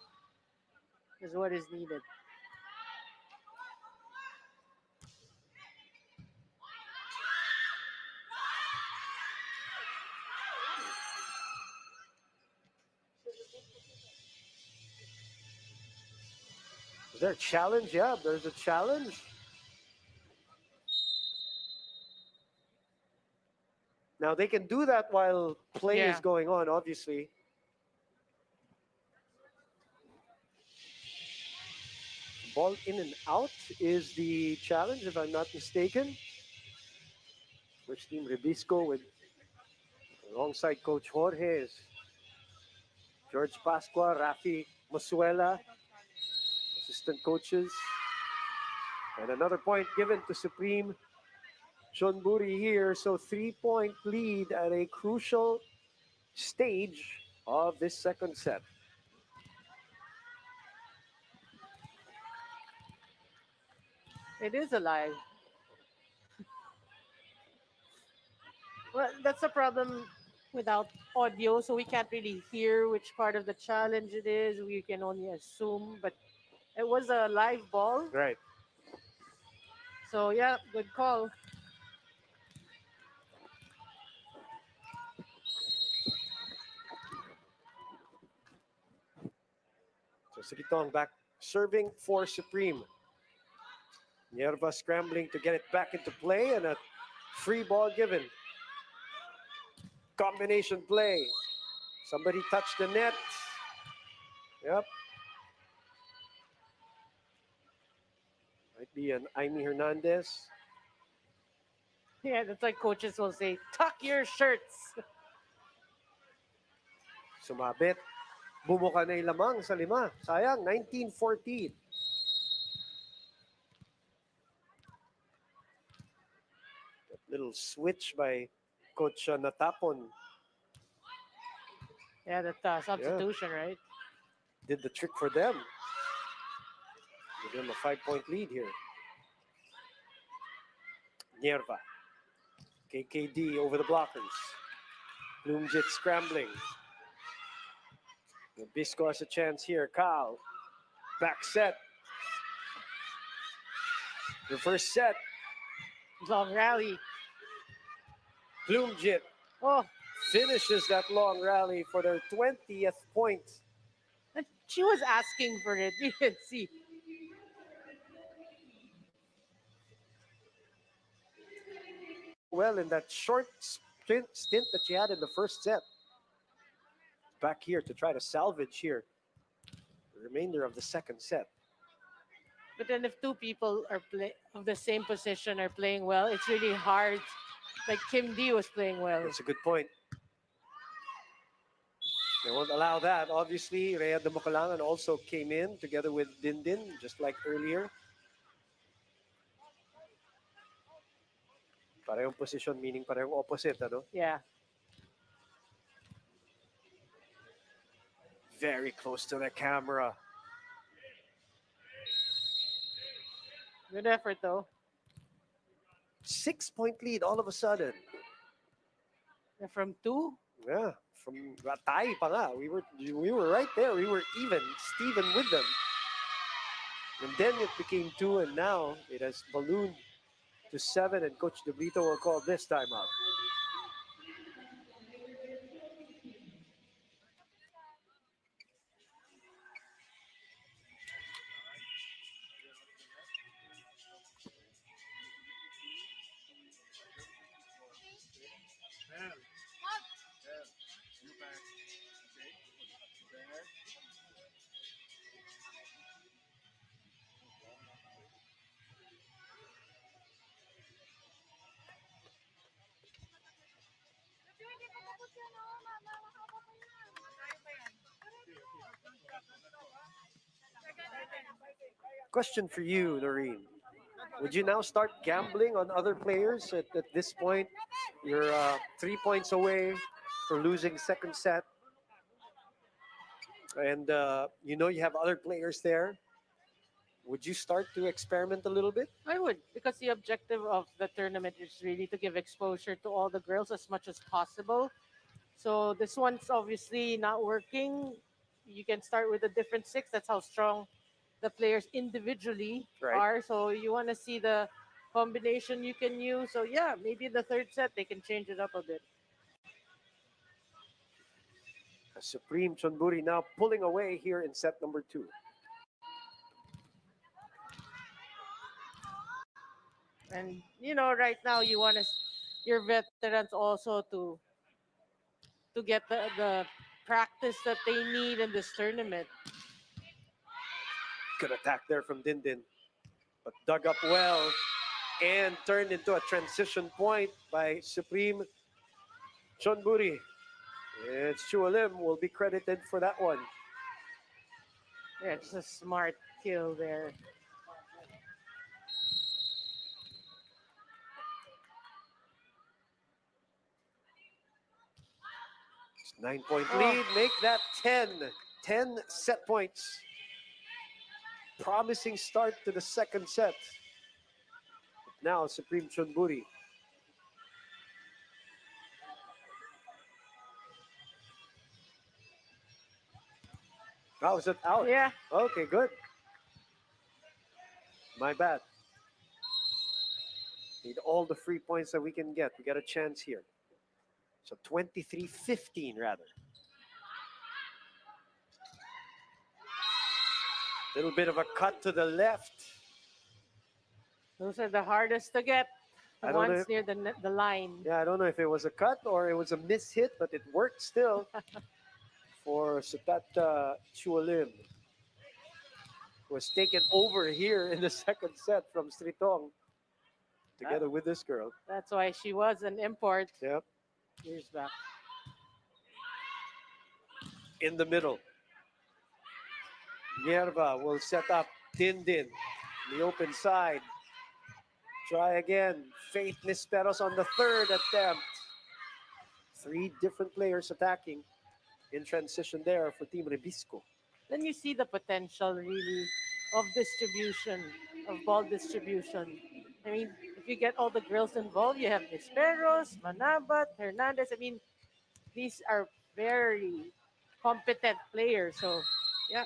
is what is needed. Is there a challenge? Yeah, there's a challenge. Now they can do that while play is Yeah. going on, obviously. Ball in and out is the challenge, if I'm not mistaken. First team Rebisco with alongside Coach Jorge is George Pasqua, Rafi Masuela, assistant coaches. And another point given to Supreme Chonburi here. So 3-point lead at a crucial stage of this second set. It is alive. Well, that's the problem without audio, so we can't really hear which part of the challenge it is. We can only assume, but it was a live ball. Right. So yeah, good call. So Sigitong back serving for Supreme. Nierva scrambling to get it back into play and a free ball given. Combination play. Somebody touched the net. Yep. Might be an Aimee Hernandez. Yeah, that's like coaches will say, tuck your shirts. Sumabit. Bumuka na yung lamang sa lima. Sayang, 19-14. That little switch by Coach Natapon Yeah, that substitution, right? did the trick for them. Give them a 5-point lead here. Nierva. KKD over the blockers. Bloomjit scrambling. Rebisco has a chance here. Kyle. Back set. Reverse set. Long rally. Bloomjit Oh, finishes that long rally for their 20th point. and she was asking for it. You can see. Well, in that short stint that she had in the first set. Back here to try to salvage here the remainder of the second set. But then if two people are play of the same position are playing well, it's really hard. Like Kim D was playing well. That's a good point. They won't allow that. Obviously, Rhea de Mocalangan also came in together with Dindin, just like earlier. Parehong position, meaning parehong opposite, ano? Yeah. Very close to the camera. Good effort though. 6-point lead all of a sudden. And from two, Yeah, from tayo pa nga. We were right there. We were Steven with them. And then it became 2, and now it has ballooned to 7, and Coach De Brito will call this timeout. Man, you back. Okay. Back. Question for you, Noreen. Would you now start gambling on other players at this point? You're 3 points away from losing second set. And you have other players there. Would you start to experiment a little bit? I would, because the objective of the tournament is really to give exposure to all the girls as much as possible. So this one's obviously not working. You can start with a different six. That's how strong the players individually Right. are. So you want to see the combination you can use. So yeah, maybe in the third set they can change it up a bit. Supreme Chonburi now pulling away here in set number 2. And right now you want your veterans also to get the practice that they need in this tournament. Good attack there from Dindin, but dug up well and turned into a transition point by Supreme Chonburi. It's Chualim will be credited for that one. Yeah, it's a smart kill there. It's 9-point Oh, lead, make that 10. 10 set points. Promising start to the second set. Now Supreme Chonburi. Oh, is it out? yeah. Okay, good. My bad. Need all the free points that we can get. We got a chance here. So 23-15 rather. Little bit of a cut to the left. Those are the hardest to get. The I don't ones know. near the line. Yeah, I don't know if it was a cut or it was a mishit, but it worked still for Sutat Chualim, who was taken over here in the second set from Stritong, together with this girl. That's why she was an import Yep, years back. in the middle. Yerba will set up Dindin, the open side. Try again. Faith Nisperos on the third attempt. 3 different players attacking in transition there for Team Rebisco. Then you see the potential really of distribution, of ball distribution. I mean, if you get all the girls involved, you have Nisperos, Manabat, Hernandez. I mean, these are very competent players. So, yeah,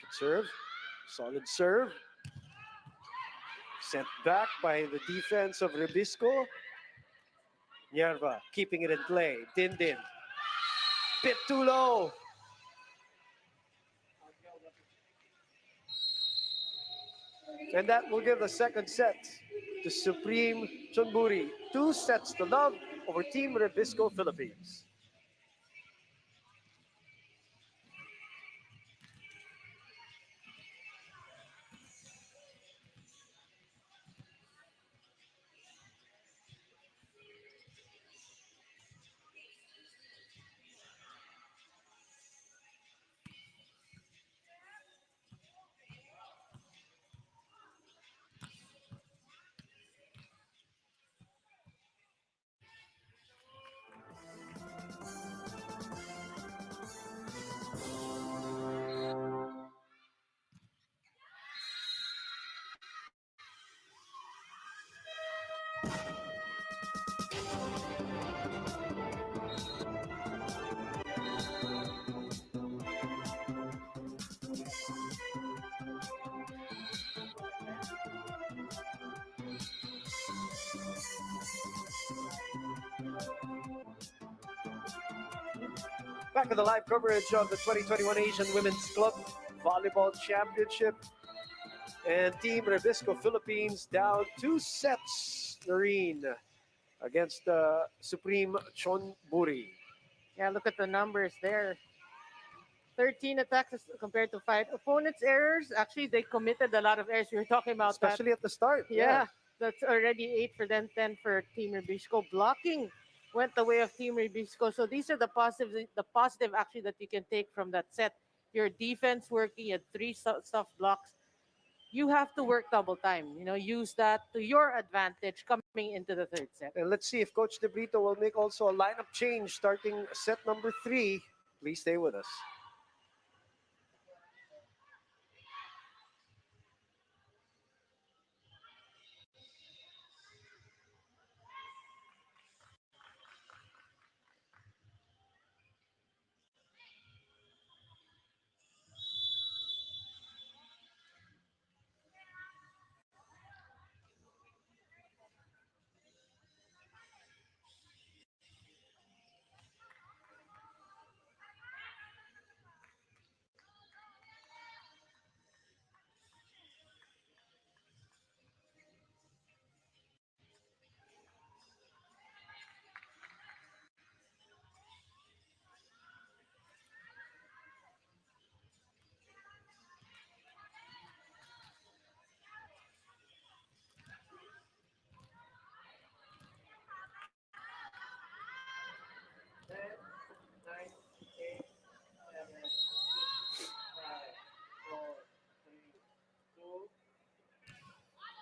Good serve. Solid serve. Sent back by the defense of Rebisco. Yerba keeping it in play. Dindin. Bit too low. And that will give the second set to Supreme Chonburi. 2 sets to love over Team Rebisco Philippines. Back to the live coverage of the 2021 Asian Women's Club Volleyball Championship. And Team Rebisco Philippines down 2 sets, Noreen, against Supreme Chonburi. yeah. Look at the numbers there. 13 attacks compared to 5 opponents' errors. Actually, they committed a lot of errors. We were talking about that. Especially at the start. Yeah, that's already 8 for them, 10 for Team Rebisco. Blocking went the way of Team Rebisco. So these are the positive actually that you can take from that set. Your defense working, you had 3 soft blocks. You have to work double time. Use that to your advantage coming into the third set. And let's see if Coach De Brito will make also a lineup change starting set number 3. Please stay with us.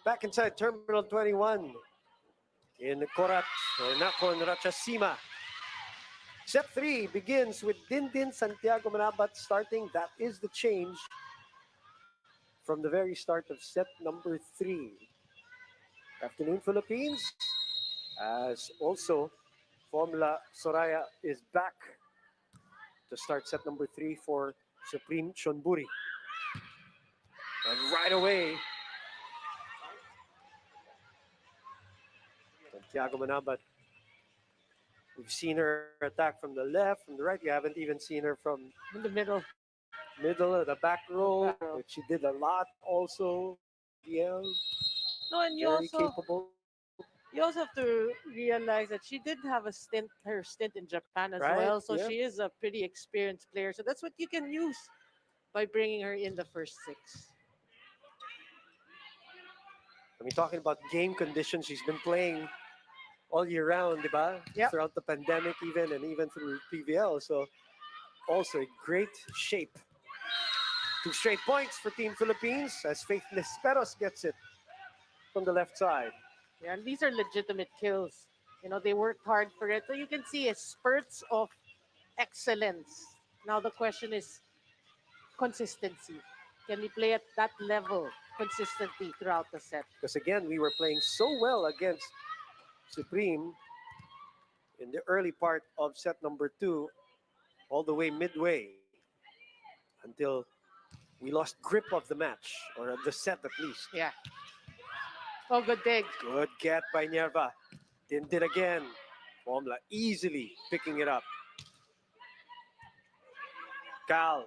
Back inside Terminal 21 in Korat, or Nakon Ratchasima. Set 3 begins with Dindin Santiago Manabat starting. That is the change from the very start of set number 3. Afternoon, Philippines, as also Formula Soraya is back to start set number 3 for Supreme Chonburi. And right away, Santiago Manabat, we've seen her attack from the left, from the right. You haven't even seen her from In the middle. middle of the back row, Back row. which she did a lot also. PBL, No, and very capable. you also have to realize that she did have her stint in Japan as Right? well. So Yeah. she is a pretty experienced player. So that's what you can use by bringing her in the first six. I mean, talking about game conditions, she's been playing all year round, diba? Yep. Throughout the pandemic, even and even through PVL. So also in great shape. 2 straight points for Team Philippines as Faith Nesperos gets it from the left side. Yeah, and these are legitimate kills. You know, they worked hard for it. So you can see a spurts of excellence. Now the question is consistency. Can we play at that level consistently throughout the set? Because again, we were playing so well against Supreme in the early part of set number 2, all the way midway, until we lost grip of the match, or of the set at least. Yeah. Oh, good dig. Good get by Nerva. Did it again. Formula easily picking it up. Cal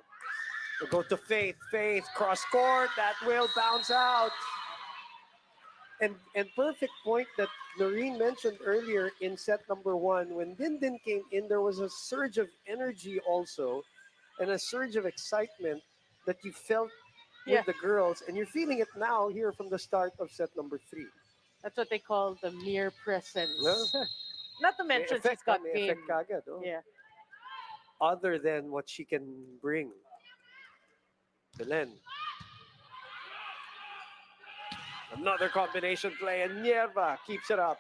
will go to Faith. Faith cross court. That will bounce out. And perfect point that Noreen mentioned earlier in set number 1. When Dindin came in, there was a surge of energy also, and a surge of excitement that you felt Yeah. with the girls, and you're feeling it now here from the start of set number 3. That's what they call the mere presence. No? Not to May mention she's effect, got may game. effect kagad, oh. Yeah. Other than what she can bring. Belen. Another combination play, and Nierva keeps it up.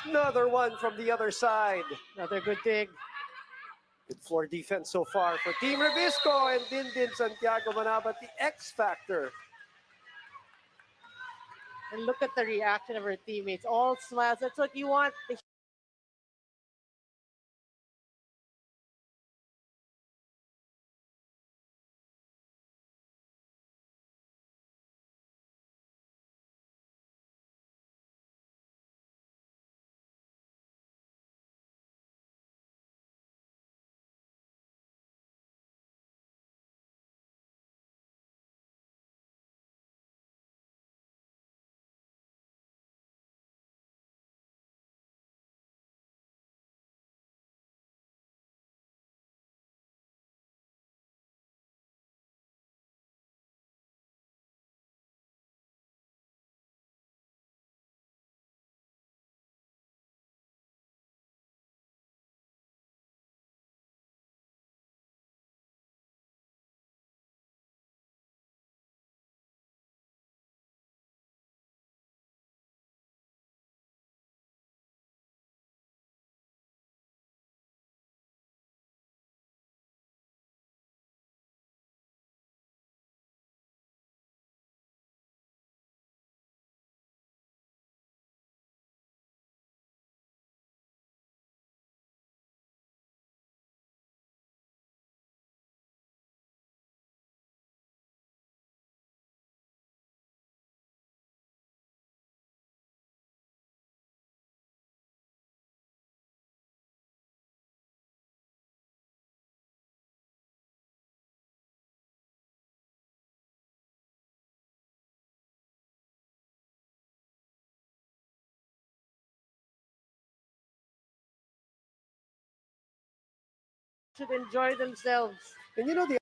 Another one from the other side. Another good dig. Good floor defense so far for Team Rebisco and Dindin Santiago Manabat, the X factor. And look at the reaction of her teammates. All smiles. That's what you want. Should enjoy themselves. And you know, the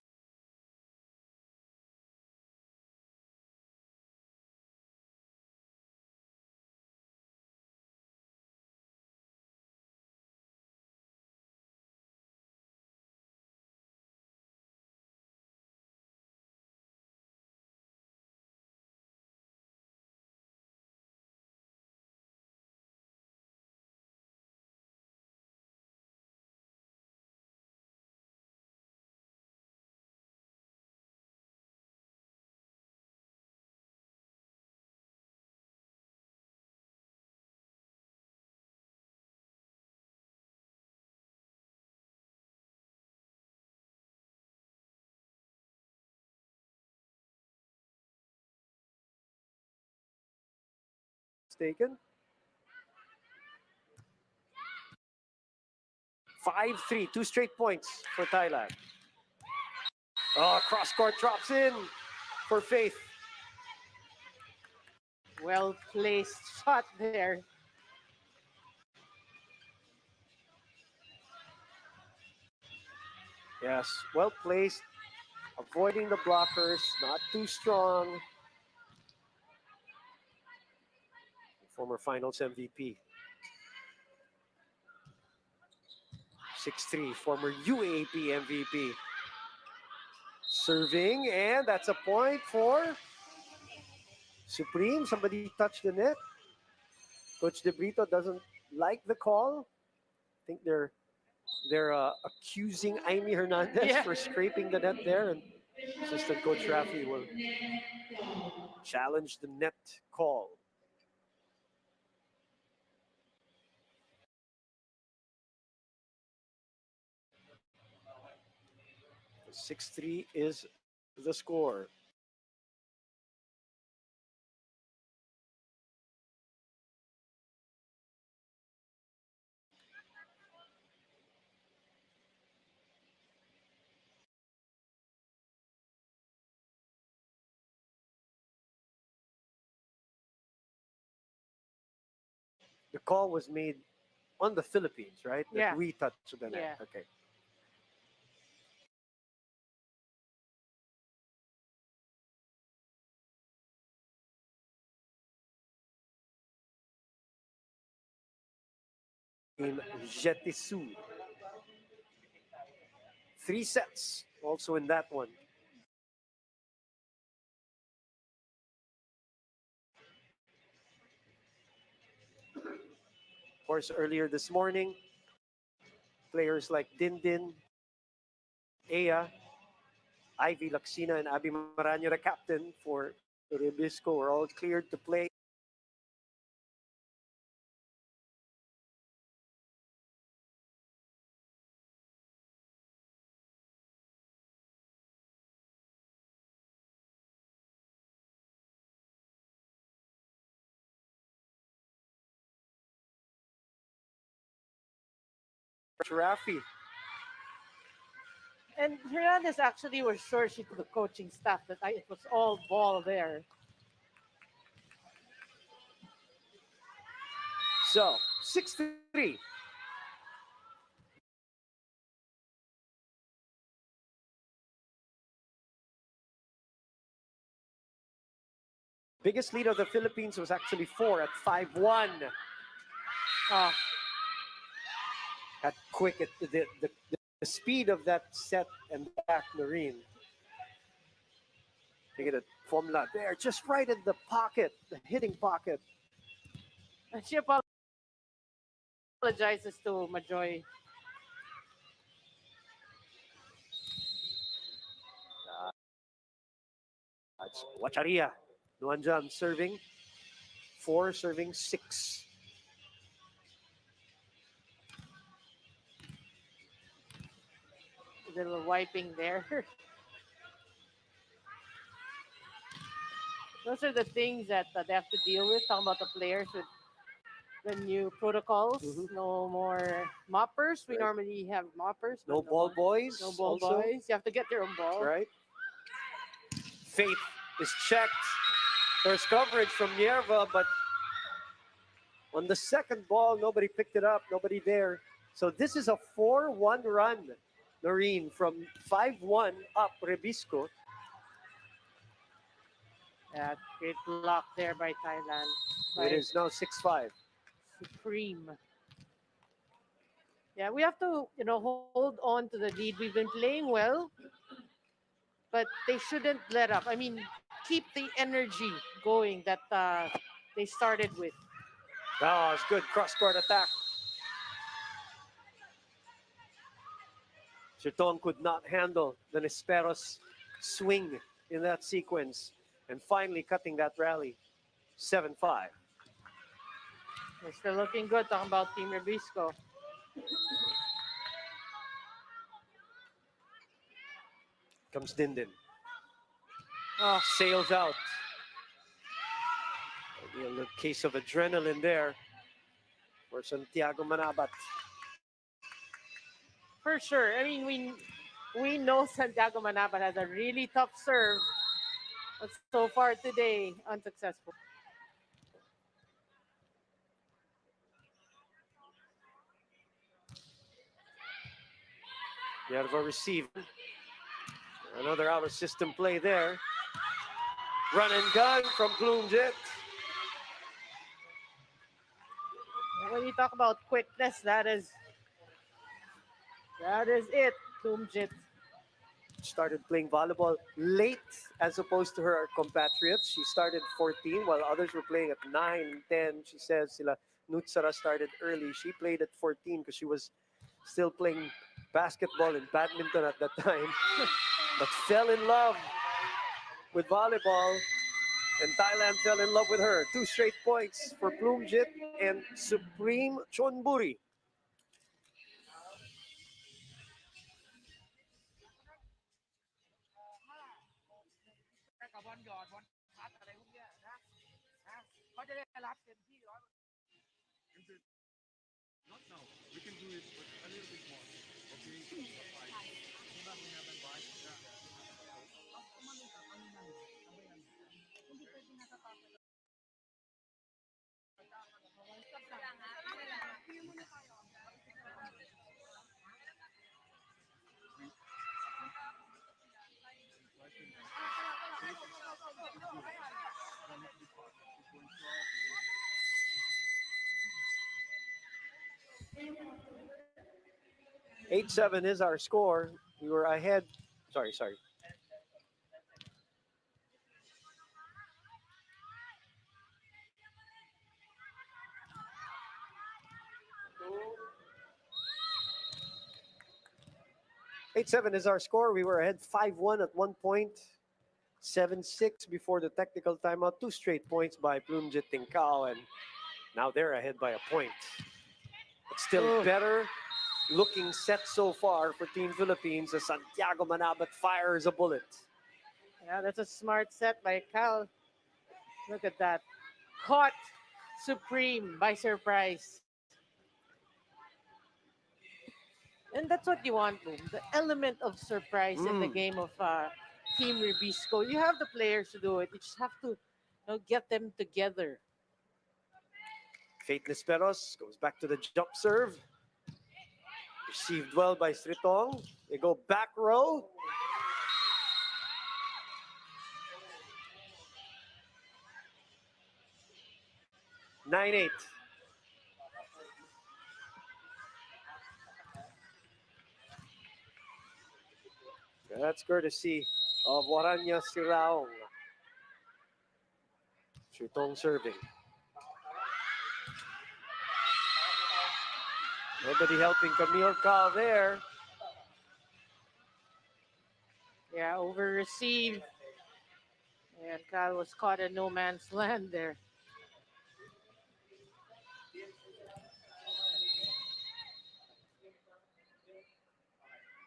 mistaken. 5-3, two straight points for Thailand. Oh, cross court drops in for Faith. Well placed shot there. Yes, well placed, avoiding the blockers, not too strong. Former finals MVP. 6'3", former UAP MVP. Serving, and that's a point for Supreme. Somebody touched the net. Coach De Brito doesn't like the call. I think they're accusing Amy Hernandez Yeah. for scraping the net there, and assistant coach Rafi will challenge the net call. The 6-3 is the score. The call was made on the Philippines, right? That Yeah. we touched the net. Yeah. Okay. In Jetisu. 3 sets also in that one. Of course, earlier this morning, players like Dindin, Ea, Ivy Laksina, and Abby Maranyo, the captain for Rebisco, were all cleared to play. Rafi. And Hernandez actually was sure she to the coaching staff that it was all ball there. So, 6-3. Biggest lead of the Philippines was actually 4 at 5-1. Oh, At quick, the speed of that set and back Marine. Look at it, Formula there, just right in the pocket, the hitting pocket. and she apologizes to Majoy. That's Wacharia. Nuanjan serving 4, serving 6. A little wiping there. Those are the things that they have to deal with. Talking about the players with the new protocols. Mhm. No more moppers. We Right. normally have moppers. No but ball boys. No ball also, boys. You have to get your own ball. Right. Faith is checked. There's coverage from Yerva, but on the second ball, nobody picked it up. Nobody there. So this is a 4-1 run, Noreen, from 5-1 up Rebisco. Yeah, great block there by Thailand. It By is now 6-5. Supreme. Yeah, we have to, hold on to the lead. We've been playing well, but they shouldn't let up. I mean, keep the energy going that they started with. Oh, it's good cross-court attack. Chitong could not handle the Nesperos swing in that sequence. And finally cutting that rally. 7-5. They're still looking good. Talking about Team Rebisco. Comes Dindin. Oh, Sails out. A little case of adrenaline there for Santiago Manabat. For sure. I mean, we know Santiago Manaban has a really tough serve, but so far today, unsuccessful. Nerva receiving. Another out of system play there. Run and gun from Bloomjet. When you talk about quickness, that is it. Doomjit. Started playing volleyball late as opposed to her compatriots. She started 14 while others were playing at 9 and 10. She says sila Nutsara started early. She played at 14 because she was still playing basketball and badminton at that time, but fell in love with volleyball, and Thailand fell in love with her. 2 straight points for Bloomjit and Supreme Chonburi. Not now. We can do it, but a little bit more. Okay? The fight. Diba, we have advice. Going to 8-7 is our score. We were ahead. Sorry. 8-7 is our score. We were ahead 5-1 at one point. 7-6 before the technical timeout. 2 straight points by Plumjit Tincao, and now they're ahead by a point. But still better looking set so far for Team Philippines as Santiago Manabat fires a bullet. Yeah, that's a smart set by Cal. Look at that. Caught Supreme by surprise. And that's what you want, Boom. The element of surprise in the game of Team Rebisco. You have the players to do it. You just have to get them together. Faithless Peros goes back to the jump serve. Received well by Stritong. They go back row. Nine eight. That's courtesy of Waranya Siraong. Stritong serving. Nobody helping Camille Cal there. Yeah, over receive. And Cal was caught in no man's land there.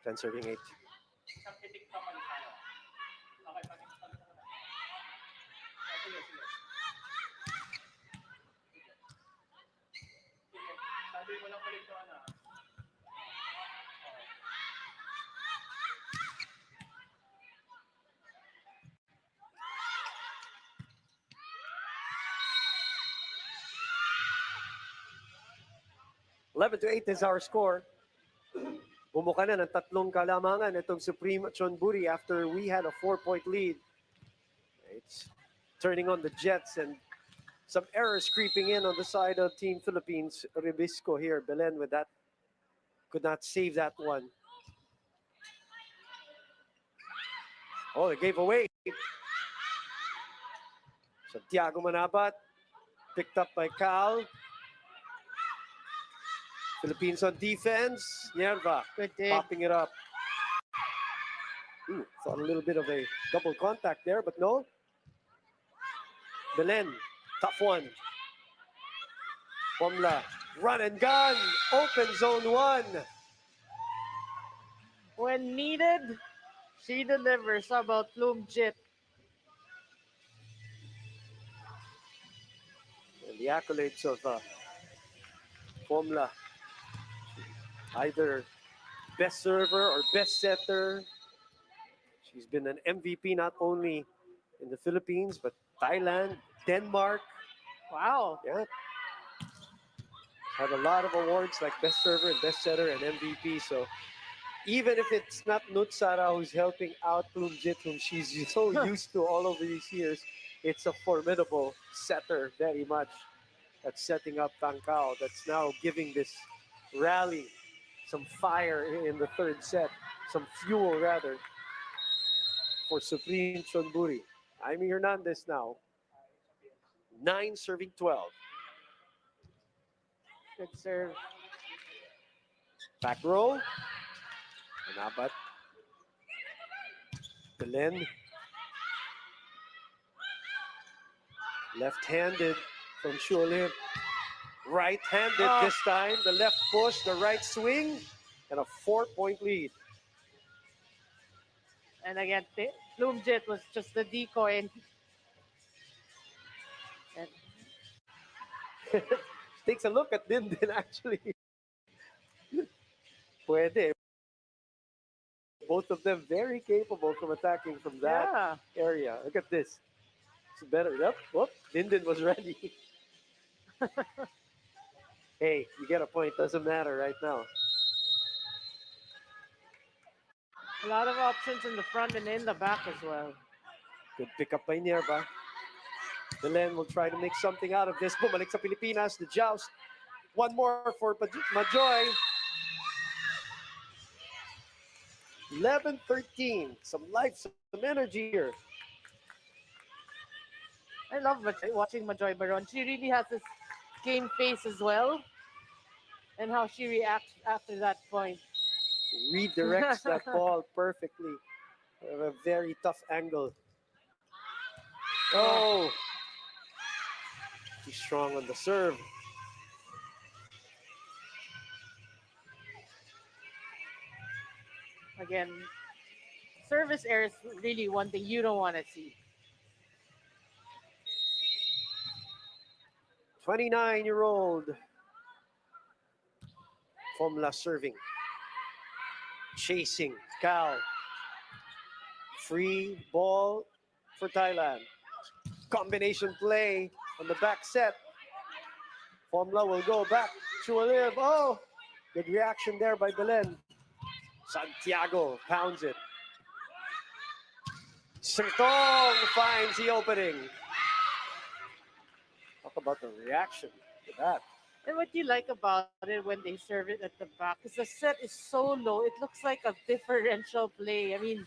Ten serving 8. Eleven to 8 is our score. Bumuka na ng tatlong kalamangan itong Supreme Chonburi after we had a 4-point lead. It's turning on the Jets and some errors creeping in on the side of Team Philippines. Rebisco here. Belen with that. Could not save that one. Oh, they gave away. Santiago Manabat. Picked up by Cal. Philippines on defense. Nerva popping it up. Thought a little bit of a double contact there, but no. Belen, tough one. Pomla, run and gun. Open zone 1. When needed, she delivers. How about Bloomjit? the accolades of Formula, either best server or best setter. She's been an MVP not only in the Philippines, but Thailand, Denmark. Wow. Yeah. Had a lot of awards like best server and best setter and MVP. So even if it's not Nutsara who's helping out Plumjit, whom she's so used to all over these years, it's a formidable setter very much that's setting up Tankao, that's now giving this rally some fire in the third set, some fuel rather, for Supreme Chonburi. Jaime Hernandez now, 9 serving 12. Good serve. Back row, Manabat, Belen, left-handed from Shulim. Right-handed this time. The left push, the right swing, and a 4-point lead. And again, Bloomjet was just the decoy. And Takes a look at Dindin actually. Puede. Both of them very capable from attacking from that yeah. area. Look at this. It's better. Yep. Whoop. Dindin was ready. Hey, you get a point. Doesn't matter right now. A lot of options in the front and in the back as well. Good pick up by Nerva. Belen will try to make something out of this. Bumalik sa Pilipinas. The joust. One more for Majoy. 11-13. Some life, some energy here. I love watching Majoy Baron. She really has this game face as well. And how she reacts after that point. Redirects that ball perfectly. A very tough angle. Oh! He's strong on the serve. Again, service error is really one thing you don't want to see. 29-year-old Formula serving. Chasing Cal. Free ball for Thailand. Combination play on the back set. Formula will go back. Chualib. Oh! Good reaction there by Belen. Santiago pounds it. Sertong finds the opening. Talk about the reaction to that. And what you like about it when they serve it at the back is the set is so low. It looks like a differential play. I mean,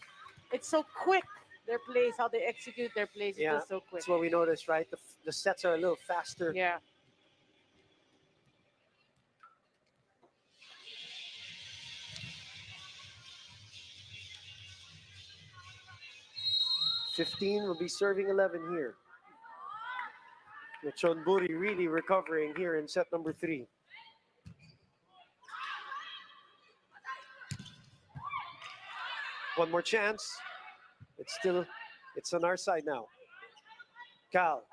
it's so quick. Their plays, how they execute their plays, Yeah, it's just so quick. that's what we noticed, right? The sets are a little faster. Yeah. 15 will be serving 11 here. Chonburi really recovering here in set number 3. One more chance. It's on our side now. Cal,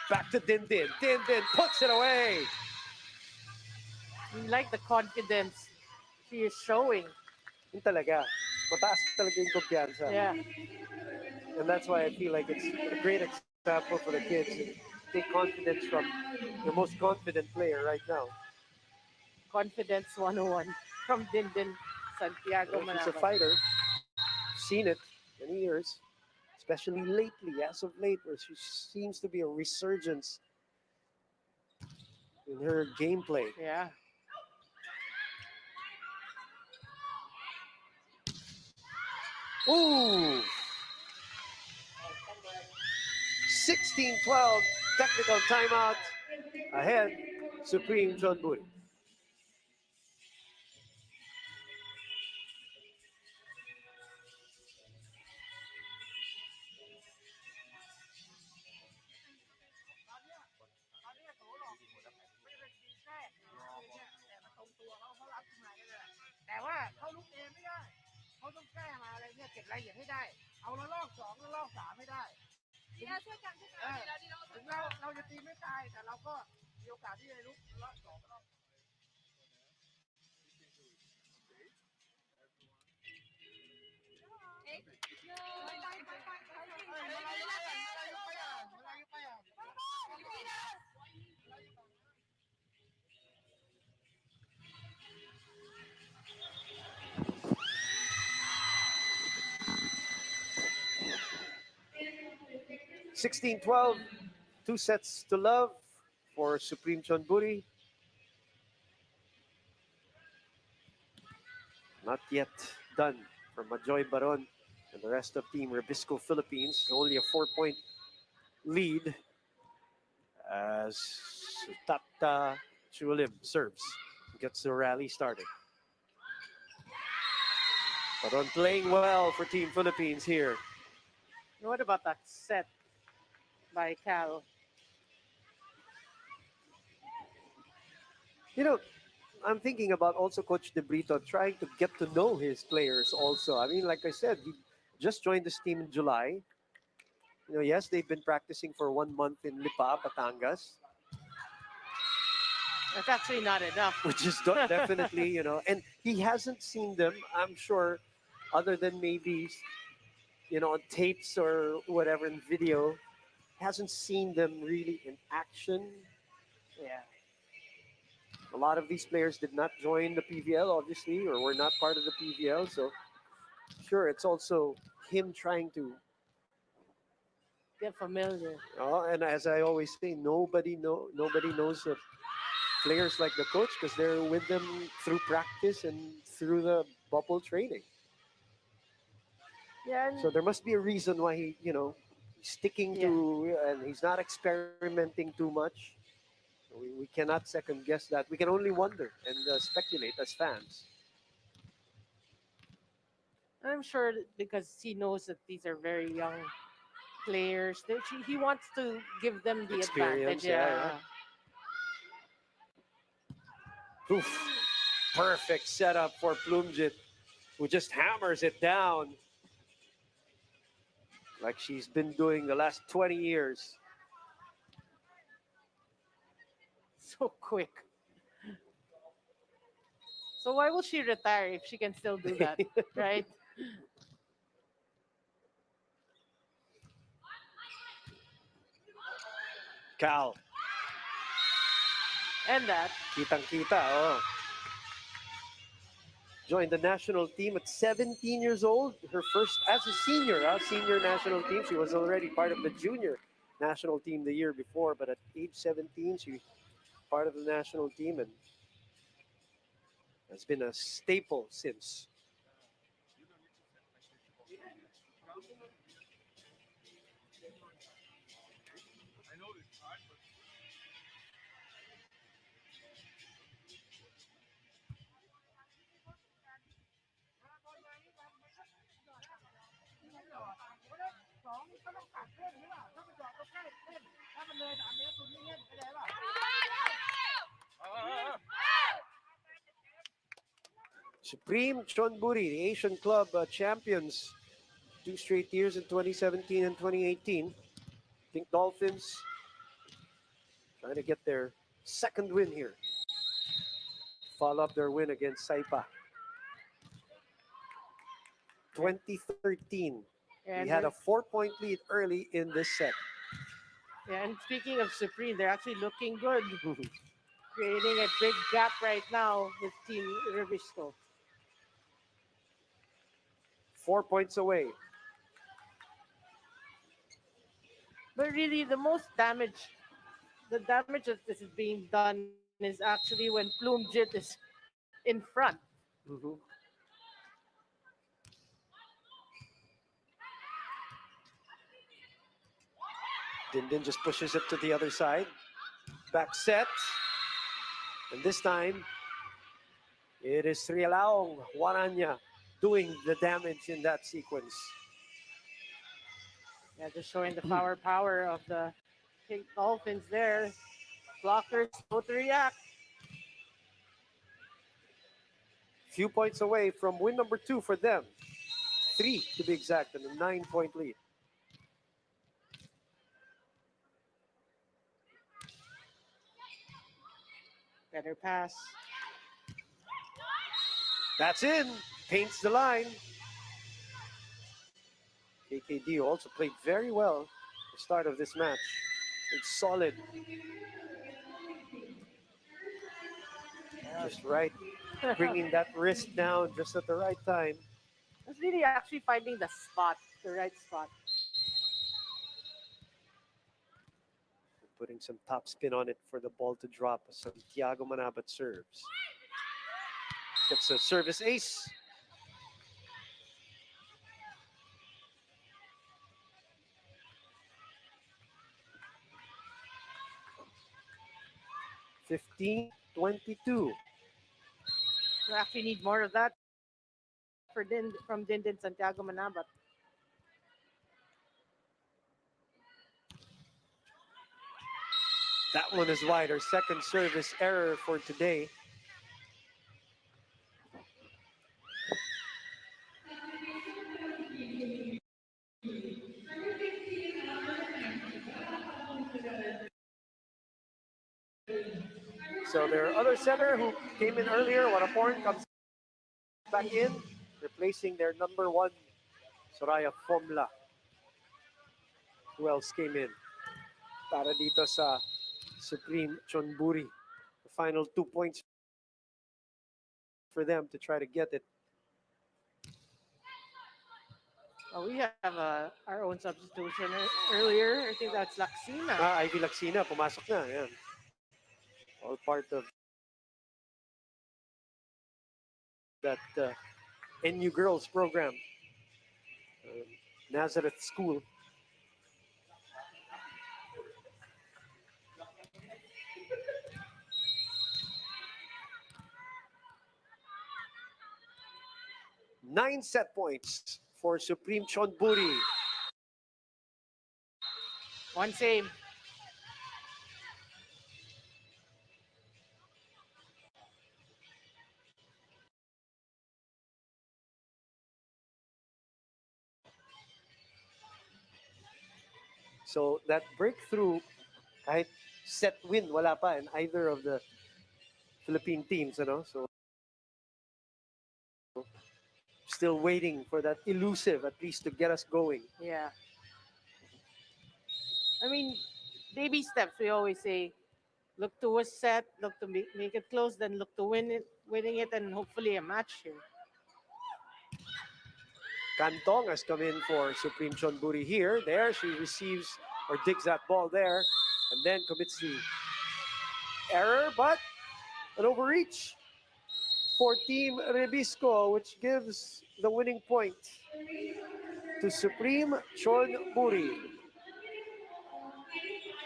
back to Dindin. Dindin puts it away. You like the confidence she is showing. Yun talaga. Mataas talaga yung kumpiyansa. Yeah. And that's why I feel like it's a great example for the kids. Take confidence from the most confident player right now. Confidence 101 from Dindin Santiago She's a Manabat. fighter. Seen it many years, especially lately, as of late, where she seems to be a resurgence in her gameplay. Yeah. Ooh! 16-12, technical timeout. Ahead, Supreme Chonburi. เราจะตีไม่ตายแต่เราก็มีโอกาสที่จะลุกรอบสองรอบ16-12, 2 sets to love for Supreme Chonburi. Not yet done for Majoy Baron and the rest of Team Rebisco Philippines. Only a 4-point lead as Tapta Chulim serves, gets the rally started. Baron playing well for Team Philippines here. What about that set by Cal? You know, I'm thinking about also Coach De Brito trying to get to know his players also. I mean, like I said, he just joined this team in July. Yes, they've been practicing for 1 month in Lipa, Batangas, That's actually not enough. which is definitely, and he hasn't seen them, I'm sure, other than maybe, on tapes or whatever in video, hasn't seen them really in action. Yeah. A lot of these players did not join the PVL, obviously, or were not part of the PVL. So, sure, it's also him trying to. Get familiar. And as I always say, nobody knows the players like the coach because they're with them through practice and through the bubble training. Yeah. And So there must be a reason why he, sticking to and he's not experimenting too much. We cannot second guess that. We can only wonder and speculate as fans. I'm sure because he knows that these are very young players, that he wants to give them the Experience, advantage. yeah. Oof. Perfect setup for Plumjit, who just hammers it down like she's been doing the last 20 years. So quick. So why will she retire if she can still do that, right? Cal, And that. kitang-kita, oh. Joined the national team at 17 years old. Her first as a senior, senior national team. She was already part of the junior national team the year before, but at age 17, she part of the national team and has been a staple since. I know it's hard, but Supreme Chonburi, the Asian Club champions, 2 straight years in 2017 and 2018. Pink Dolphins trying to get their second win here. Follow up their win against Saipa. 2013. And We had a 4-point lead early in this set. yeah, and speaking of Supreme, they're actually looking good. Creating a big gap right now with Team Rebisco. 4 points away. But really, the damage that is being done is actually when Plumjit is in front. Mhm. Dindin just pushes it to the other side. Back set. And this time, it is Trialaong Waranya doing the damage in that sequence. Yeah, just showing the power of the Pink Dolphins there. Blockers slow to react. Few points away from win number 2 for them. 3 to be exact, and a 9-point lead. Better pass. That's in. Paints the line. KKD also played very well at the start of this match. It's solid. Just right. Bringing that wrist down just at the right time. It's really actually finding the spot, the right spot. Putting some top spin on it for the ball to drop. So Tiago Manabat serves. Gets a service ace. (15-22). We actually need more of that from Dindin Santiago Manabat. That one is wide. Our second service error for today. So their other center who came in earlier, Wanaporn, comes back in, replacing their number one, Soraya Fomla. Who else came in? Para dito sa Supreme Chonburi. The final 2 points for them to try to get it. Oh, we have our own substitution earlier. I think that's Laxina. Ivy Laxina, pumasok na. Yan. All part of that NU Girls program. Nazareth School. Nine set points for Supreme Chonburi. One same. So that breakthrough, kahit set win, wala pa in either of the Philippine teams, So still waiting for that elusive, at least to get us going. Yeah. I mean, baby steps. We always say, look to a set, look to make it close, then look to winning it, and hopefully a match here. Cantong has come in for Supreme Chonburi here. There, she receives or digs that ball there, and then commits the error, but an overreach for Team Rebisco, which gives the winning point to Supreme Chonburi,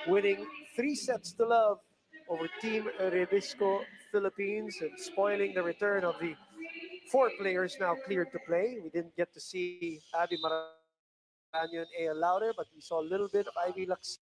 winning 3-0 over Team Rebisco Philippines and spoiling the return of the 4 players now cleared to play. We didn't get to see Abby Maranyo and A.L. Lauder, but we saw a little bit of Ivy Laxina